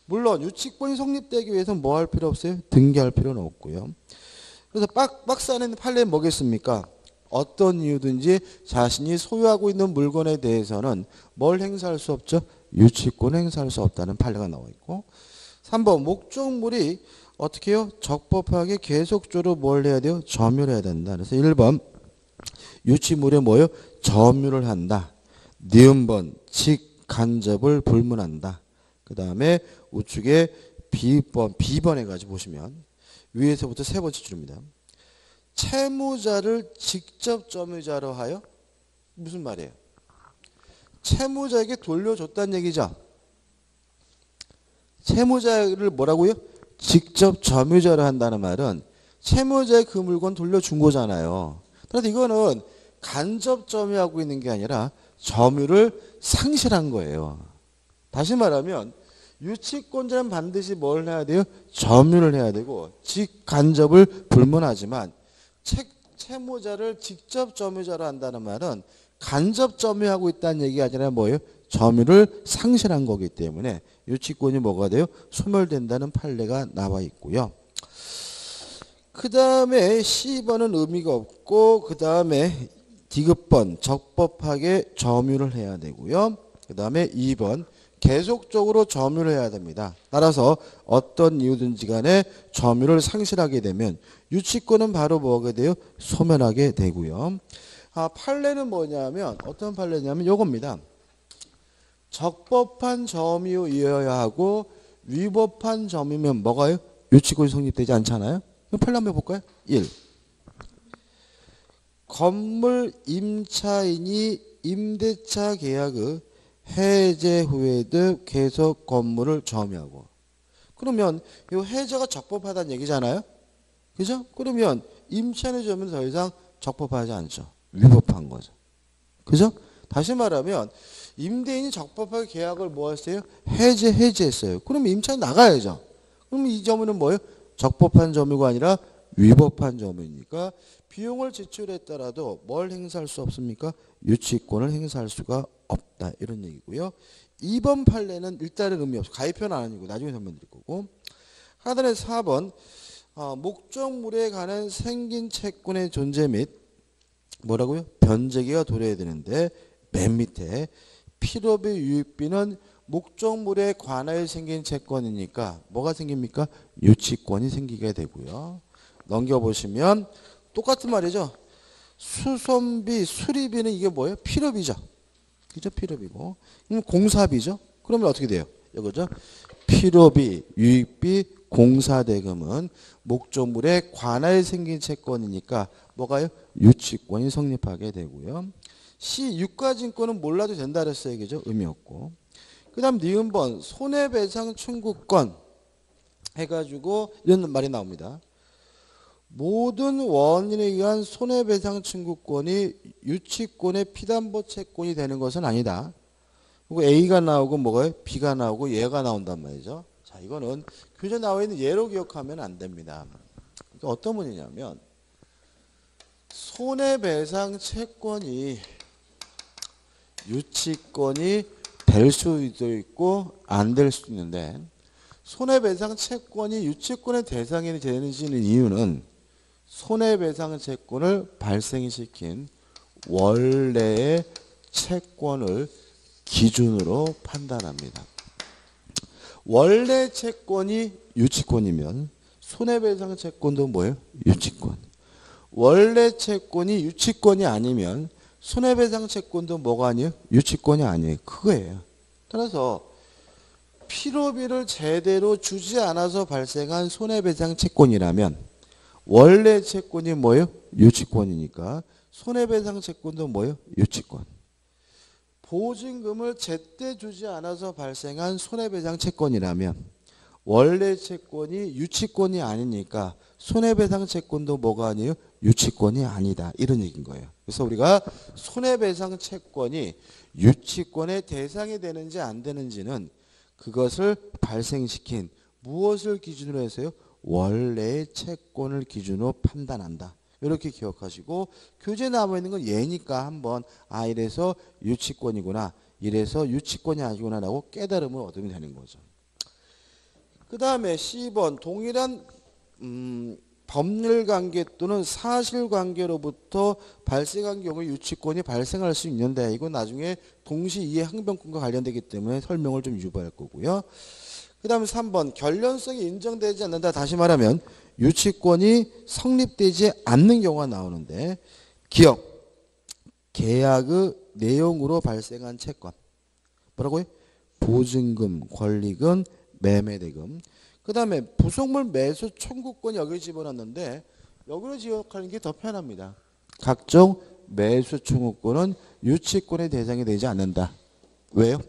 물론 유치권이 성립되기 위해서는 뭐 할 필요 없어요? 등기할 필요는 없고요. 그래서 박사는 판례는 뭐겠습니까? 어떤 이유든지 자신이 소유하고 있는 물건에 대해서는 뭘 행사할 수 없죠? 유치권 행사할 수 없다는 판례가 나와 있고, 3번 목적물이 어떻게 해요? 적법하게 계속적으로 뭘 해야 돼요? 점유를 해야 된다. 그래서 1번 유치물에 뭐예요? 점유를 한다. 니은번 직간접을 불문한다. 그 다음에 우측에 B번 해가지고 보시면 위에서부터 세 번째 줄입니다. 채무자를 직접 점유자로 하여, 무슨 말이에요? 채무자에게 돌려줬다는 얘기죠. 채무자를 뭐라고요? 직접 점유자로 한다는 말은 채무자의 그 물건 돌려준 거잖아요. 그런데 이거는 간접 점유하고 있는 게 아니라 점유를 상실한 거예요. 다시 말하면 유치권자는 반드시 뭘 해야 돼요? 점유를 해야 되고 직간접을 불문하지만 채무자를 직접 점유자로 한다는 말은 간접 점유하고 있다는 얘기가 아니라 뭐예요? 점유를 상실한 거기 때문에 유치권이 뭐가 돼요? 소멸된다는 판례가 나와 있고요. 그 다음에 C번은 의미가 없고, 그 다음에 D급번 적법하게 점유를 해야 되고요. 그 다음에 2번 계속적으로 점유를 해야 됩니다. 따라서 어떤 이유든지 간에 점유를 상실하게 되면 유치권은 바로 뭐가 돼요? 소멸하게 되고요. 판례는 뭐냐면 어떤 판례냐면 요겁니다. 적법한 점유이어야 하고 위법한 점이면 뭐가요? 유치권이 성립되지 않잖아요. 그럼 판례 한번 볼까요? 1. 건물 임차인이 임대차 계약의 해제 후에도 계속 건물을 점유하고, 그러면 이 해제가 적법하다는 얘기잖아요. 그죠? 그러면 임차인의 점유는 더 이상 적법하지 않죠. 위법한 거죠. 그죠? 다시 말하면 임대인이 적법하게 계약을 뭐 했어요? 해제했어요. 그러면 임차인 나가야죠. 그럼 이 점유는 뭐예요? 적법한 점유가 아니라 위법한 점유니까 비용을 지출했더라도 뭘 행사할 수 없습니까? 유치권을 행사할 수가 없다. 이런 얘기고요. 2번 판례는 일단은 의미 없어. 가입표는 아니고 나중에 설명드릴 거고. 하단에 4번 목적물에 관한 생긴 채권의 존재 및 뭐라고요? 변제기가 도래해야 되는데 맨 밑에 필요비 유익비는 목적물에 관하여 생긴 채권이니까 뭐가 생깁니까? 유치권이 생기게 되고요. 넘겨보시면 똑같은 말이죠. 수선비, 수리비는 이게 뭐예요? 필요비죠. 그죠? 필요비고. 공사비죠. 그러면 어떻게 돼요? 이거죠. 필요비, 유익비, 공사대금은 목적물에 관하여 생긴 채권이니까 뭐가요? 유치권이 성립하게 되고요. C 유가증권은 몰라도 된다 그랬어요. 그죠? 의미 없고. 그 다음 니은번 손해배상 청구권 해가지고 이런 말이 나옵니다. 모든 원인에 의한 손해배상 청구권이 유치권의 피담보 채권이 되는 것은 아니다. 그리고 A가 나오고 뭐가 B가 나오고 얘가 나온단 말이죠. 자, 이거는 교재 나와 있는 예로 기억하면 안 됩니다. 그러니까 어떤 문제냐면 손해배상 채권이 유치권이 될 수도 있고 안 될 수도 있는데 손해배상 채권이 유치권의 대상이 되는 이유는 손해배상 채권을 발생시킨 원래의 채권을 기준으로 판단합니다. 원래 채권이 유치권이면 손해배상 채권도 뭐예요? 유치권. 원래 채권이 유치권이 아니면 손해배상 채권도 뭐가 아니에요? 유치권이 아니에요. 그거예요. 따라서 필요비를 제대로 주지 않아서 발생한 손해배상 채권이라면 원래 채권이 뭐예요? 유치권이니까 손해배상 채권도 뭐예요? 유치권. 보증금을 제때 주지 않아서 발생한 손해배상 채권이라면 원래 채권이 유치권이 아니니까 손해배상 채권도 뭐가 아니에요? 유치권이 아니다. 이런 얘기인 거예요. 그래서 우리가 손해배상 채권이 유치권의 대상이 되는지 안 되는지는 그것을 발생시킨 무엇을 기준으로 해서요? 원래의 채권을 기준으로 판단한다. 이렇게 기억하시고 교재에 나와 있는 건 얘니까 한번 이래서 유치권이구나. 이래서 유치권이 아니구나 라고 깨달음을 얻으면 되는 거죠. 그 다음에 C번 동일한 법률관계 또는 사실관계로부터 발생한 경우에 유치권이 발생할 수 있는데 이건 나중에 동시이해 항변권과 관련되기 때문에 설명을 좀 유보할 거고요. 그 다음에 3번 결련성이 인정되지 않는다. 다시 말하면 유치권이 성립되지 않는 경우가 나오는데 기억, 계약의 내용으로 발생한 채권. 뭐라고요? 보증금, 권리금, 매매대금. 그 다음에 부속물 매수 청구권 여기 집어넣는데 여기로 기억하는 게 더 편합니다. 각종 매수 청구권은 유치권의 대상이 되지 않는다. 왜요?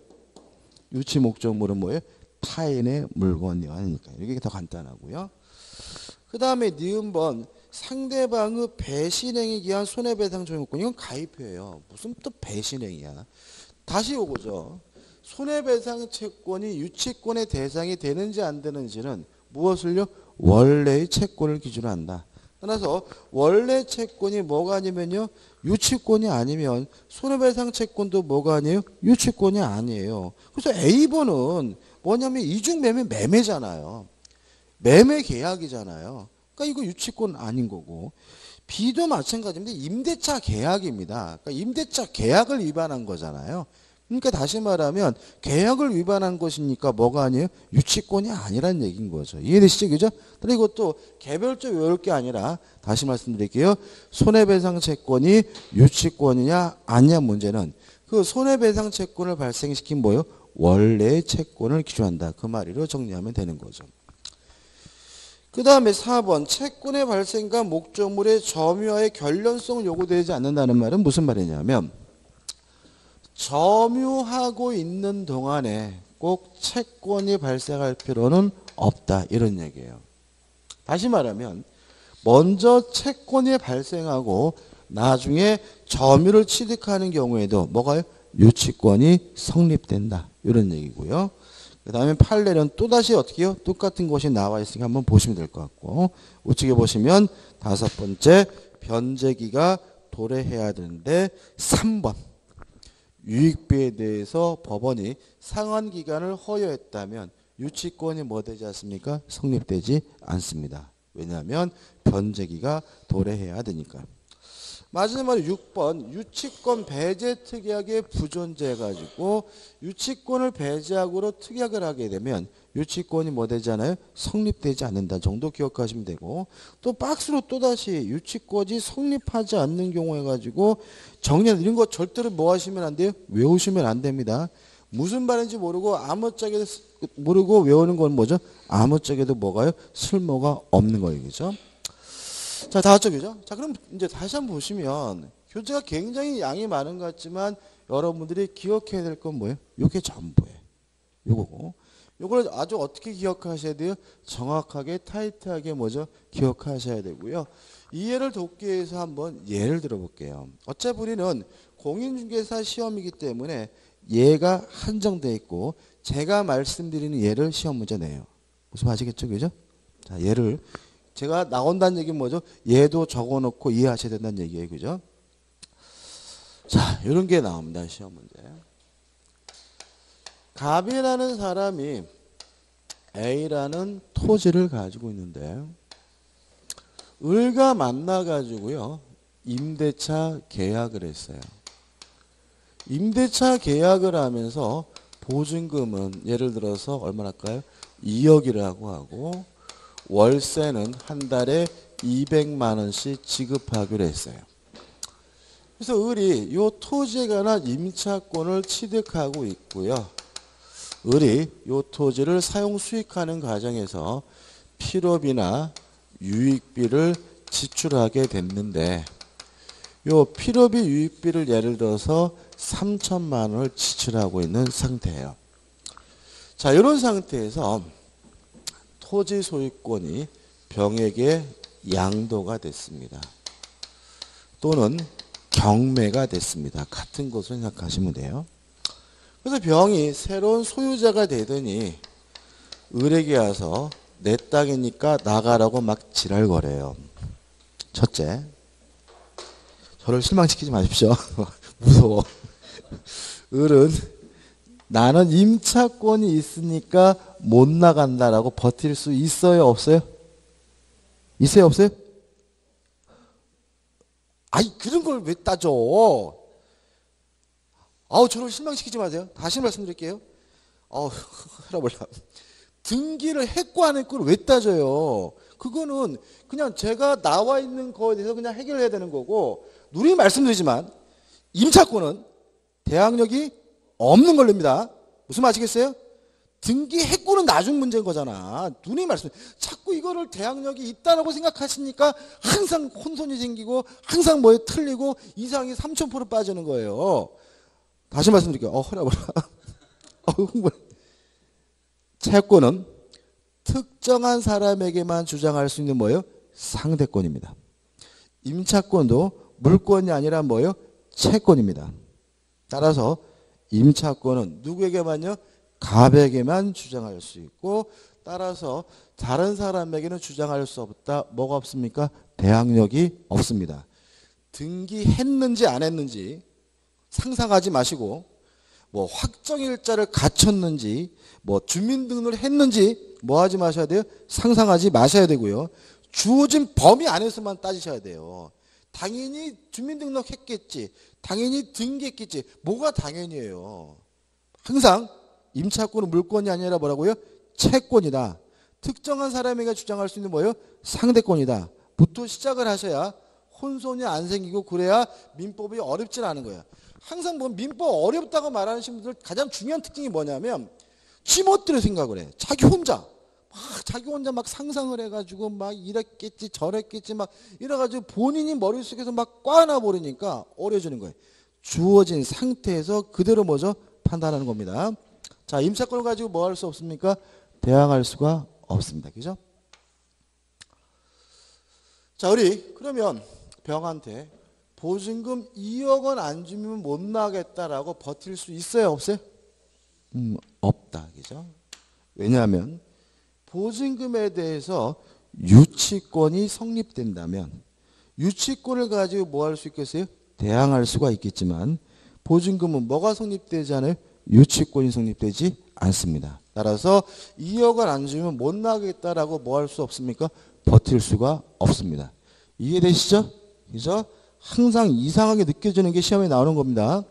유치 목적물은 뭐예요? 타인의 물건이 아니니까. 이게 더 간단하고요. 그 다음에 니은번 상대방의 배신행에 기한 손해배상 청구권. 이건 가입표예요. 무슨 또 배신행이야. 다시 오고죠. 손해배상 채권이 유치권의 대상이 되는지 안 되는지는 무엇을요? 원래의 채권을 기준으로 한다. 따라서 원래 채권이 뭐가 아니면요? 유치권이 아니면 손해배상 채권도 뭐가 아니에요? 유치권이 아니에요. 그래서 A번은 뭐냐면 이중매매 매매잖아요. 매매 계약이잖아요. 그러니까 이거 유치권 아닌 거고. B도 마찬가지인데 임대차 계약입니다. 그러니까 임대차 계약을 위반한 거잖아요. 그러니까 다시 말하면 계약을 위반한 것이니까 뭐가 아니에요? 유치권이 아니란 얘기인 거죠. 이해되시죠? 그죠? 그리고 이것도 개별적으로 외울 게 아니라 다시 말씀드릴게요. 손해배상 채권이 유치권이냐 아니냐 문제는 그 손해배상 채권을 발생시킨 뭐예요? 원래의 채권을 기준한다. 그 말로 정리하면 되는 거죠. 그 다음에 4번 채권의 발생과 목적물의 점유와의 결련성을 요구되지 않는다는 말은 무슨 말이냐면 점유하고 있는 동안에 꼭 채권이 발생할 필요는 없다. 이런 얘기예요. 다시 말하면 먼저 채권이 발생하고 나중에 점유를 취득하는 경우에도 뭐가요? 유치권이 성립된다. 이런 얘기고요. 그 다음에 판례는 또다시 어떻게 해요? 똑같은 것이 나와 있으니까 한번 보시면 될 것 같고 우측에 보시면 5번째 변제기가 도래해야 되는데 3번 유익비에 대해서 법원이 상환기간을 허용했다면 유치권이 뭐 되지 않습니까? 성립되지 않습니다. 왜냐하면 변제기가 도래해야 되니까. 마지막으로 6번 유치권 배제 특약의 부존재해가지고 유치권을 배제하고로 특약을 하게 되면 유치권이 뭐 되잖아요? 성립되지 않는다 정도 기억하시면 되고 또 박스로 또다시 유치권이 성립하지 않는 경우 해가지고 정리한 이런 거 절대로 뭐 하시면 안 돼요? 외우시면 안 됩니다. 무슨 말인지 모르고 아무짝에도 모르고 외우는 건 뭐죠? 아무짝에도 뭐가요? 쓸모가 없는 거예요. 그죠? 자, 다음 쪽이죠. 자, 그럼 이제 다시 한번 보시면 교재가 굉장히 양이 많은 것 같지만 여러분들이 기억해야 될 건 뭐예요? 요게 전부예요. 요거고. 요걸 아주 어떻게 기억하셔야 돼요? 정확하게 타이트하게 뭐죠? 기억하셔야 되고요. 이 예를 돕기 위해서 한번 예를 들어볼게요. 어차피 우리는 공인중개사 시험이기 때문에 예가 한정되어 있고 제가 말씀드리는 예를 시험 문제 내요. 무슨 아시겠죠? 그죠? 자, 예를 제가 나온다는 얘기는 뭐죠? 예도 적어놓고 이해하셔야 된다는 얘기예요. 그죠? 자, 이런 게 나옵니다. 시험 문제. 갑이라는 사람이 A라는 토지를 가지고 있는데 을과 만나가지고요. 임대차 계약을 했어요. 임대차 계약을 하면서 보증금은 예를 들어서 얼마나일까요? 2억이라고 하고 월세는 한 달에 200만 원씩 지급하기로 했어요. 그래서 을이 이 토지에 관한 임차권을 취득하고 있고요. 을이 이 토지를 사용 수익하는 과정에서 필요비나 유익비를 지출하게 됐는데 이 필요비 유익비를 예를 들어서 3천만 원을 지출하고 있는 상태예요. 자, 이런 상태에서 토지 소유권이 병에게 양도가 됐습니다. 또는 경매가 됐습니다. 같은 것으로 생각하시면 돼요. 그래서 병이 새로운 소유자가 되더니 을에게 와서 내 땅이니까 나가라고 막 지랄거려요. 첫째, 저를 실망시키지 마십시오. 무서워. 을은 나는 임차권이 있으니까 못 나간다라고 버틸 수 있어요? 없어요? 있어요? 없어요? 아이, 그런 걸 왜 따져? 아우, 저를 실망시키지 마세요. 다시 말씀드릴게요. 아우, 혈압올라. 등기를 했고 안 했고를 왜 따져요? 그거는 그냥 제가 나와 있는 거에 대해서 그냥 해결해야 되는 거고, 누리 말씀드리지만 임차권은 대항력이 없는 권리입니다. 무슨 말 아시겠어요? 등기했고는 나중 문제인 거잖아. 누님 말씀. 자꾸 이거를 대항력이 있다라고 생각하시니까 항상 혼선이 생기고 항상 뭐에 틀리고 이상이 3000% 빠지는 거예요. 다시 말씀드릴게요. 허락을. 채권은 특정한 사람에게만 주장할 수 있는 뭐예요? 상대권입니다. 임차권도 물권이 아니라 뭐예요? 채권입니다. 따라서 임차권은 누구에게만요? 갑에게만 주장할 수 있고 따라서 다른 사람에게는 주장할 수 없다. 뭐가 없습니까? 대항력이 없습니다. 등기했는지 안 했는지 상상하지 마시고 뭐 확정일자를 갖췄는지 뭐 주민등록을 했는지 뭐 하지 마셔야 돼요? 상상하지 마셔야 되고요. 주어진 범위 안에서만 따지셔야 돼요. 당연히 주민등록 했겠지. 당연히 등기했겠지. 뭐가 당연히예요. 항상 임차권은 물권이 아니라 뭐라고요? 채권이다. 특정한 사람에게 주장할 수 있는 뭐예요? 상대권이다. 부터 시작을 하셔야 혼선이 안 생기고 그래야 민법이 어렵진 않은 거예요. 항상 뭐 민법 어렵다고 말하는 분들 가장 중요한 특징이 뭐냐면 지멋대로 생각을 해. 자기 혼자 막 상상을 해가지고 막 이랬겠지 저랬겠지 막 이래가지고 본인이 머릿속에서 막 꽈나 버리니까 어려워지는 거예요. 주어진 상태에서 그대로 뭐죠? 판단하는 겁니다. 자, 임차권을 가지고 뭐 할 수 없습니까? 대항할 수가 없습니다. 그죠? 자, 우리 그러면 병한테 보증금 2억 원 안 주면 못 나가겠다라고 버틸 수 있어요? 없어요? 없다. 그죠? 왜냐하면 보증금에 대해서 유치권이 성립된다면 유치권을 가지고 뭐 할 수 있겠어요? 대항할 수가 있겠지만 보증금은 뭐가 성립되지 않아요? 유치권이 성립되지 않습니다. 따라서 2억 원 안 주면 못 나가겠다라고 뭐 할 수 없습니까? 버틸 수가 없습니다. 이해되시죠? 그죠? 항상 이상하게 느껴지는 게 시험에 나오는 겁니다.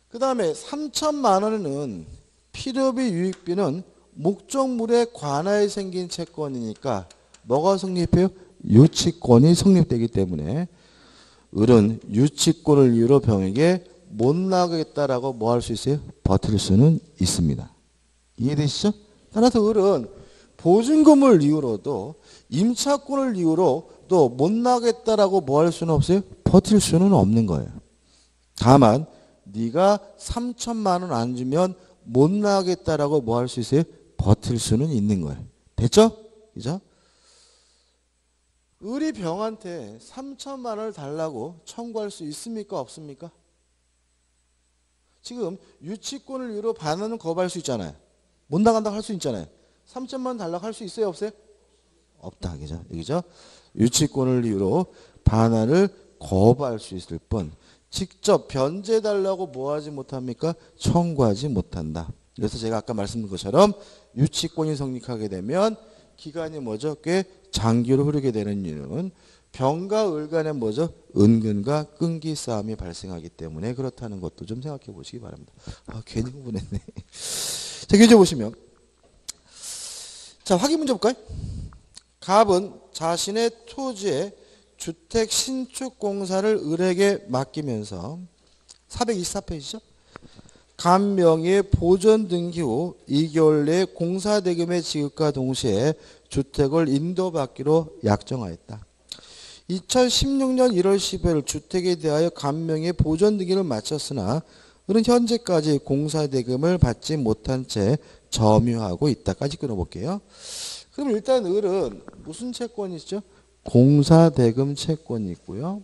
그 다음에 3천만 원은 필요비 유익비는 목적물에 관하여 생긴 채권이니까 뭐가 성립해요? 유치권이 성립되기 때문에 을은 유치권을 이유로 병에게 못 나가겠다라고 뭐 할 수 있어요? 버틸 수는 있습니다. 이해되시죠? 따라서 을은 보증금을 이유로도 임차권을 이유로 또 못 나겠다라고 뭐 할 수는 없어요? 버틸 수는 없는 거예요. 다만 네가 3천만 원 안 주면 못 나겠다라고 뭐 할 수 있어요? 버틸 수는 있는 거예요. 됐죠? 그죠? 의리병한테 3천만 원을 달라고 청구할 수 있습니까? 없습니까? 지금 유치권을 이유로 반환은 거부할 수 있잖아요. 못 나간다고 할 수 있잖아요. 3천만 원 달라고 할 수 있어요? 없어요? 없다. 그죠? 여기죠? 유치권을 이유로 반환을 거부할 수 있을 뿐 직접 변제해달라고 뭐 하지 못합니까? 청구하지 못한다. 그래서 제가 아까 말씀드린 것처럼 유치권이 성립하게 되면 기간이 뭐죠? 꽤 장기로 흐르게 되는 이유는 병과 을 간의 뭐죠? 은근과 끈기 싸움이 발생하기 때문에 그렇다는 것도 좀 생각해 보시기 바랍니다. 괜히 흥분했네. 자, 교재 보시면 자, 확인 문제 볼까요? 갑은 자신의 토지에 주택 신축 공사를 을에게 맡기면서 424페이지죠. 갑 명의의 보존 등기 후 2개월 내에 공사 대금의 지급과 동시에 주택을 인도받기로 약정하였다. 2016년 1월 10일 주택에 대하여 갑 명의의 보존 등기를 마쳤으나 을은 현재까지 공사 대금을 받지 못한 채 점유하고 있다까지 끊어볼게요. 그럼 일단 을은 무슨 채권이 있죠? 공사대금 채권이 있고요.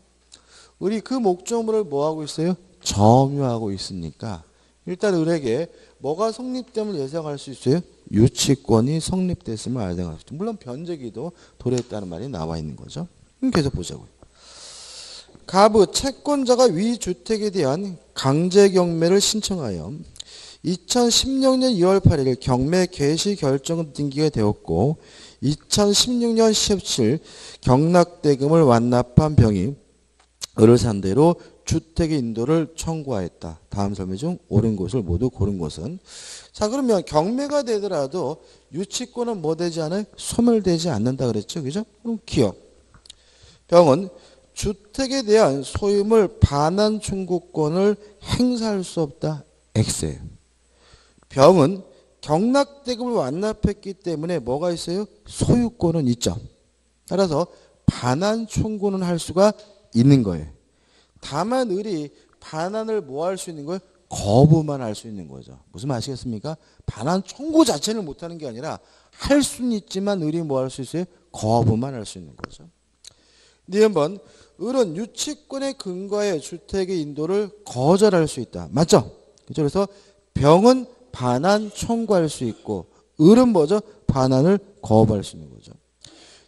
을이 그 목적물을 뭐 하고 있어요? 점유하고 있으니까 일단 을에게 뭐가 성립됨을 예상할 수 있어요? 유치권이 성립됐음을 예상할 수 있죠. 물론 변제기도 도래했다는 말이 나와 있는 거죠. 계속 보자고요. 갑의 채권자가 위 주택에 대한 강제 경매를 신청하여 2016년 2월 8일 경매 개시 결정 등기가 되었고 2016년 17일 경락대금을 완납한 병이 을을 상대로 주택의 인도를 청구하였다. 다음 설명 중 옳은 것을 모두 고른 것은 자 그러면 경매가 되더라도 유치권은 뭐 되지 않아요? 소멸되지 않는다 그랬죠. 그죠? 그럼 기억. 병은 주택에 대한 소유물 반환 청구권을 행사할 수 없다. X예요. 병은 경락대금을 완납했기 때문에 뭐가 있어요? 소유권은 있죠. 따라서 반환 청구는 할 수가 있는 거예요. 다만 을이 반환을 뭐 할 수 있는 거예요? 거부만 할 수 있는 거죠. 무슨 말 아시겠습니까? 반환 청구 자체를 못하는 게 아니라 할 수는 있지만 을이 뭐 할 수 있어요? 거부만 할 수 있는 거죠. 니은번 을은 유치권에 근거해 주택의 인도를 거절할 수 있다. 맞죠? 그렇죠? 그래서 병은 반환 청구할 수 있고 을은 뭐죠? 반환을 거부할 수 있는 거죠.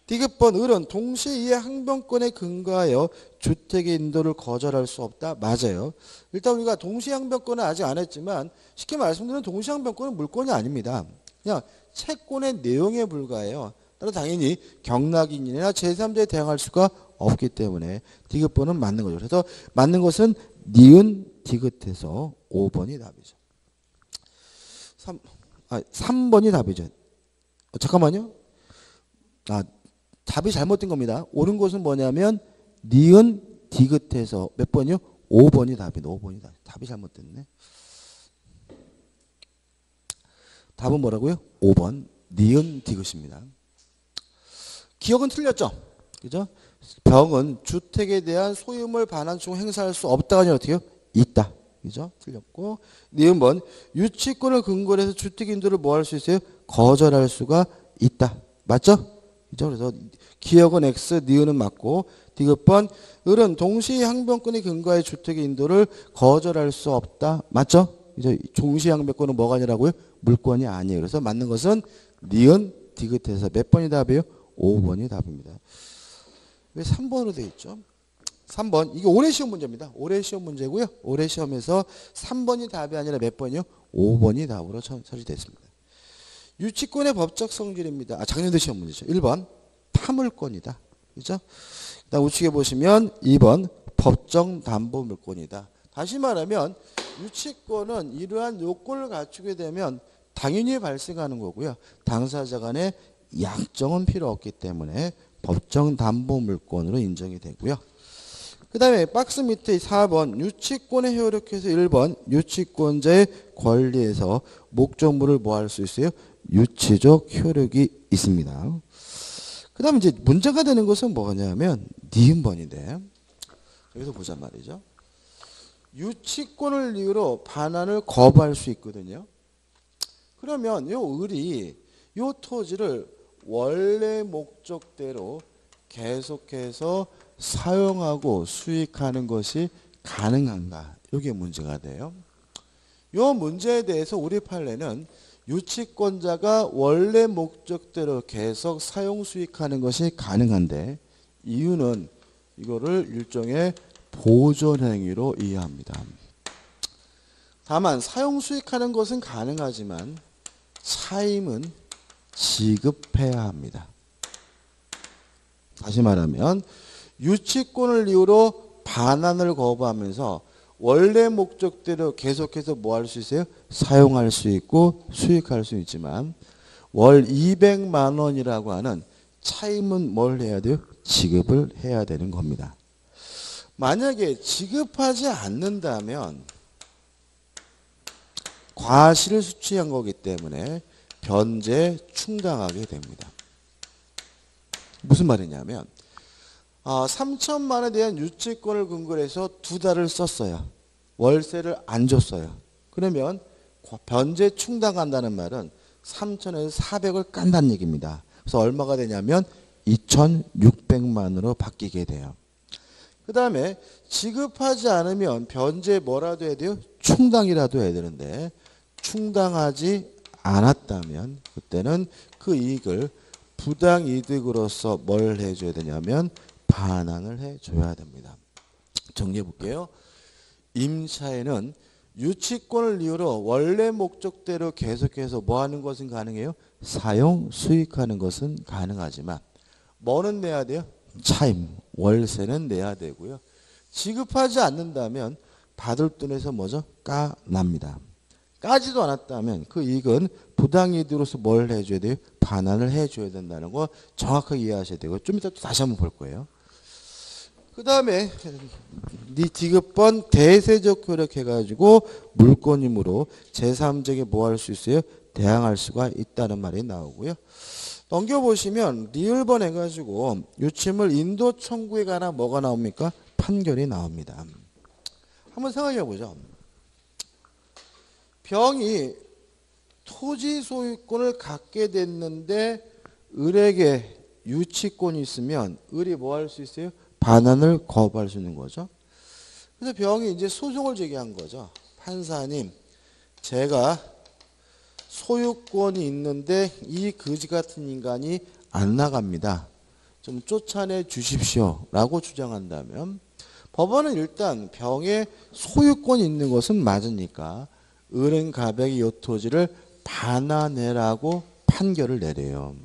디귿번 을은 동시에 이에 항변권에 근거하여 주택의 인도를 거절할 수 없다. 맞아요. 일단 우리가 동시에 항변권은 아직 안 했지만 쉽게 말씀드리면 동시에 항변권은 물권이 아닙니다. 그냥 채권의 내용에 불과해요. 따라 당연히 경락인이나 제3자에 대항할 수가 없기 때문에 디귿번은 맞는 거죠. 그래서 맞는 것은 니은 디귿해서 5번이 답이죠. 3번이 답이죠. 잠깐만요. 답이 잘못된 겁니다. 옳은 것은 뭐냐면 니은 디귿해서 몇 번이요? 5번이 답이다. 5번이 답. 답이 잘못됐네. 답은 뭐라고요? 5번 니은 디귿입니다. 기억은 틀렸죠? 그죠? 병은 주택에 대한 소유물 반환 중 행사할 수 없다가 아니라 어떻게요? 있다. 그죠? 틀렸고 니은번 유치권을 근거로 해서 주택 인도를 뭐 할 수 있어요? 거절할 수가 있다. 맞죠? 그죠? 그래서 기억은 X, 니은은 맞고 디귿번 을은 동시에 항변권에 근거해 주택의 인도를 거절할 수 없다. 맞죠? 그죠? 동시에 항변권은 뭐가 아니라고요? 물권이 아니에요. 그래서 맞는 것은 니은 디귿해서 몇 번이 답이에요? 5번이 답입니다. 왜 3번으로 되어 있죠? 3번 이게 올해 시험 문제입니다. 올해 시험 문제고요. 올해 시험에서 3번이 답이 아니라 몇 번이요? 5번이 답으로 처리됐습니다. 유치권의 법적 성질입니다. 작년도 시험 문제죠. 1번 파물권이다. 그죠? 그다음 우측에 보시면 2번 법정 담보 물권이다. 다시 말하면 유치권은 이러한 요건을 갖추게 되면 당연히 발생하는 거고요. 당사자 간의 약정은 필요 없기 때문에 법정 담보 물권으로 인정이 되고요. 그 다음에 박스 밑에 4번 유치권에 효력해서 1번 유치권자의 권리에서 목적물을 뭐 할 수 있어요? 유치적 효력이 있습니다. 그 다음에 이제 문제가 되는 것은 뭐냐면 니은번인데 여기서 보자 말이죠. 유치권을 이유로 반환을 거부할 수 있거든요. 그러면 요 을이 요 토지를 원래 목적대로 계속해서 사용하고 수익하는 것이 가능한가? 이게 문제가 돼요. 요 문제에 대해서 우리 판례는 유치권자가 원래 목적대로 계속 사용 수익하는 것이 가능한데 이유는 이거를 일종의 보존 행위로 이해합니다. 다만 사용 수익하는 것은 가능하지만 차임은 지급해야 합니다. 다시 말하면 유치권을 이유로 반환을 거부하면서 원래 목적대로 계속해서 뭐 할 수 있어요? 사용할 수 있고 수익할 수 있지만 월 200만 원이라고 하는 차임은 뭘 해야 돼요? 지급을 해야 되는 겁니다. 만약에 지급하지 않는다면 과실을 수취한 거기 때문에 변제 충당하게 됩니다. 무슨 말이냐면 3천만 원에 대한 유치권을 근거로 해서 2달을 썼어요. 월세를 안 줬어요. 그러면 변제 충당한다는 말은 3천에서 400을 깐다는 얘기입니다. 그래서 얼마가 되냐면 2,600만으로 바뀌게 돼요. 그 다음에 지급하지 않으면 변제 뭐라도 해야 돼요? 충당이라도 해야 되는데 충당하지 않았다면 그때는 그 이익을 부당이득으로서 뭘 해줘야 되냐면 반환을 해줘야 됩니다. 정리해 볼게요. 임차에는 유치권을 이유로 원래 목적대로 계속해서 뭐 하는 것은 가능해요? 사용, 수익하는 것은 가능하지만 뭐는 내야 돼요? 차임, 월세는 내야 되고요. 지급하지 않는다면 받을 돈에서 뭐죠? 까납니다. 까지도 않았다면 그 이익은 부당이득으로서 뭘 해줘야 돼요? 반환을 해줘야 된다는 거 정확하게 이해하셔야 되고 좀 이따 또 다시 한번 볼 거예요. 그 다음에 네 디귿번 대세적 효력해가지고 물권임으로 제3적에 뭐 할 수 있어요? 대항할 수가 있다는 말이 나오고요. 넘겨보시면 리을번 해가지고 유치물 인도 청구에 관한 뭐가 나옵니까? 판결이 나옵니다. 한번 생각해 보죠. 병이 토지 소유권을 갖게 됐는데 을에게 유치권이 있으면 을이 뭐 할 수 있어요? 반환을 거부할 수 있는 거죠. 그래서 병이 이제 소송을 제기한 거죠. 판사님, 제가 소유권이 있는데 이 거지 같은 인간이 안 나갑니다. 좀 쫓아내 주십시오. 라고 주장한다면 법원은 일단 병의 소유권이 있는 것은 맞으니까 을은 가백이 이 토지를 반환해라고 판결을 내려요.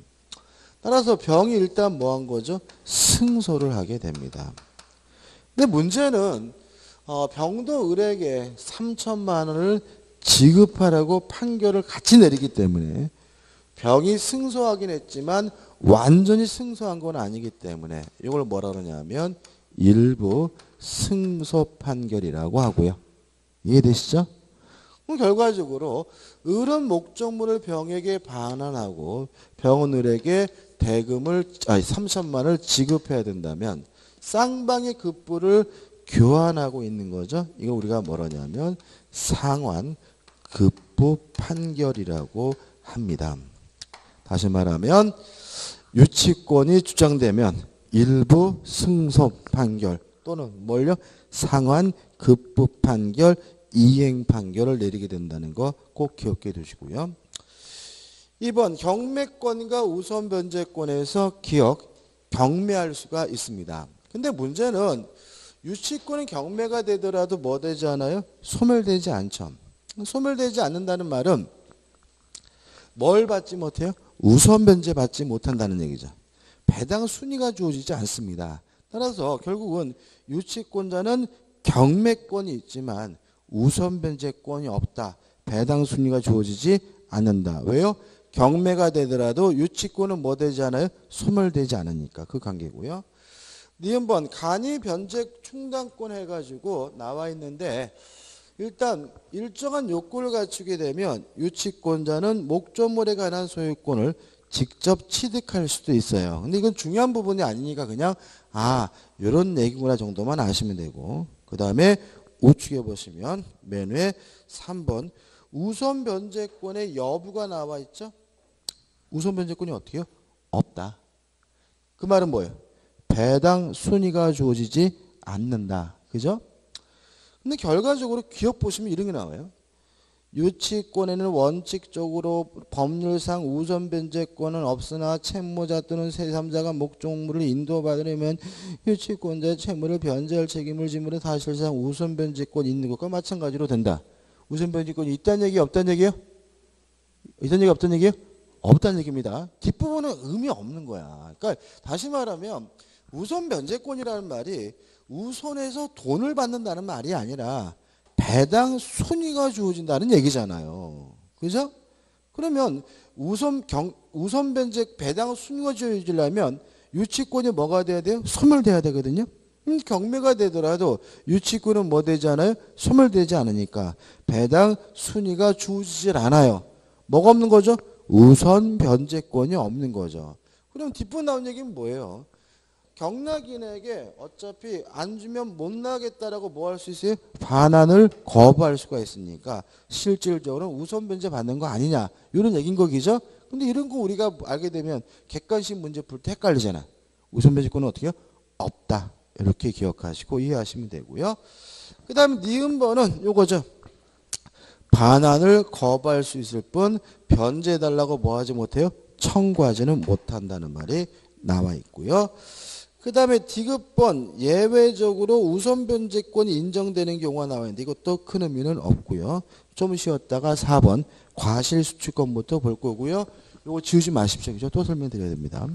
따라서 병이 일단 뭐 한 거죠? 승소를 하게 됩니다. 근데 문제는 병도 을에게 3천만 원을 지급하라고 판결을 같이 내리기 때문에 병이 승소하긴 했지만 완전히 승소한 건 아니기 때문에 이걸 뭐라 그러냐면 일부 승소 판결이라고 하고요. 이해되시죠? 그럼 결과적으로 을은 목적물을 병에게 반환하고 병은 을에게 대금을 3천만 원을 지급해야 된다면 쌍방의 급부를 교환하고 있는 거죠. 이거 우리가 뭐라냐면 상환 급부 판결이라고 합니다. 다시 말하면 유치권이 주장되면 일부 승소 판결 또는 뭘요? 상환 급부 판결 이행 판결을 내리게 된다는 거 꼭 기억해 두시고요. 2번 경매권과 우선 변제권에서 기억 경매할 수가 있습니다. 근데 문제는 유치권은 경매가 되더라도 뭐 되지 않아요? 소멸되지 않죠. 소멸되지 않는다는 말은 뭘 받지 못해요? 우선 변제 받지 못한다는 얘기죠. 배당 순위가 주어지지 않습니다. 따라서 결국은 유치권자는 경매권이 있지만 우선 변제권이 없다. 배당 순위가 주어지지 않는다. 왜요? 경매가 되더라도 유치권은 뭐 되지 않아요? 소멸되지 않으니까 그 관계고요. 니은번 간이 변제 충당권 해가지고 나와 있는데 일단 일정한 요건을 갖추게 되면 유치권자는 목적물에 관한 소유권을 직접 취득할 수도 있어요. 근데 이건 중요한 부분이 아니니까 그냥 이런 얘기구나 정도만 아시면 되고, 그 다음에 우측에 보시면 맨 위에 3번 우선 변제권의 여부가 나와 있죠. 우선 변제권이 어떻게요? 없다. 그 말은 뭐예요? 배당 순위가 주어지지 않는다. 그죠? 근데 결과적으로 기억 보시면 이런 게 나와요. 유치권에는 원칙적으로 법률상 우선 변제권은 없으나 채무자 또는 제3자가 목적물을 인도받으려면 유치권자의 채무를 변제할 책임을 지므로 사실상 우선 변제권이 있는 것과 마찬가지로 된다. 우선 변제권이 있다는 얘기 없다는 얘기예요? 있다는 얘기 없다는 얘기예요? 없다는 얘기입니다. 뒷부분은 의미 없는 거야. 그러니까 다시 말하면 우선 변제권이라는 말이 우선에서 돈을 받는다는 말이 아니라 배당 순위가 주어진다는 얘기잖아요. 그죠? 그러면 우선 변제 배당 순위가 주어지려면 유치권이 뭐가 돼야 돼요? 소멸돼야 되거든요. 경매가 되더라도 유치권은 뭐 되지 않아요? 소멸되지 않으니까 배당 순위가 주어지질 않아요. 뭐가 없는 거죠? 우선 변제권이 없는 거죠. 그럼 뒷부분 나온 얘기는 뭐예요? 경락인에게 어차피 안 주면 못 나겠다라고 뭐 할 수 있어요? 반환을 거부할 수가 있으니까 실질적으로 우선 변제 받는 거 아니냐 이런 얘기인 거기죠. 근데 이런 거 우리가 알게 되면 객관식 문제 풀 때 헷갈리잖아. 우선 변제권은 어떻게 해요? 없다. 이렇게 기억하시고 이해하시면 되고요. 그 다음에 니은번은 요거죠. 반환을 거부할 수 있을 뿐 변제해달라고 뭐 하지 못해요? 청구하지는 못한다는 말이 나와 있고요. 그 다음에 디귿번 예외적으로 우선 변제권이 인정되는 경우가 나와 있는데 이것도 큰 의미는 없고요. 좀 쉬었다가 4번 과실수취권부터 볼 거고요. 이거 지우지 마십시오. 또 설명드려야 됩니다.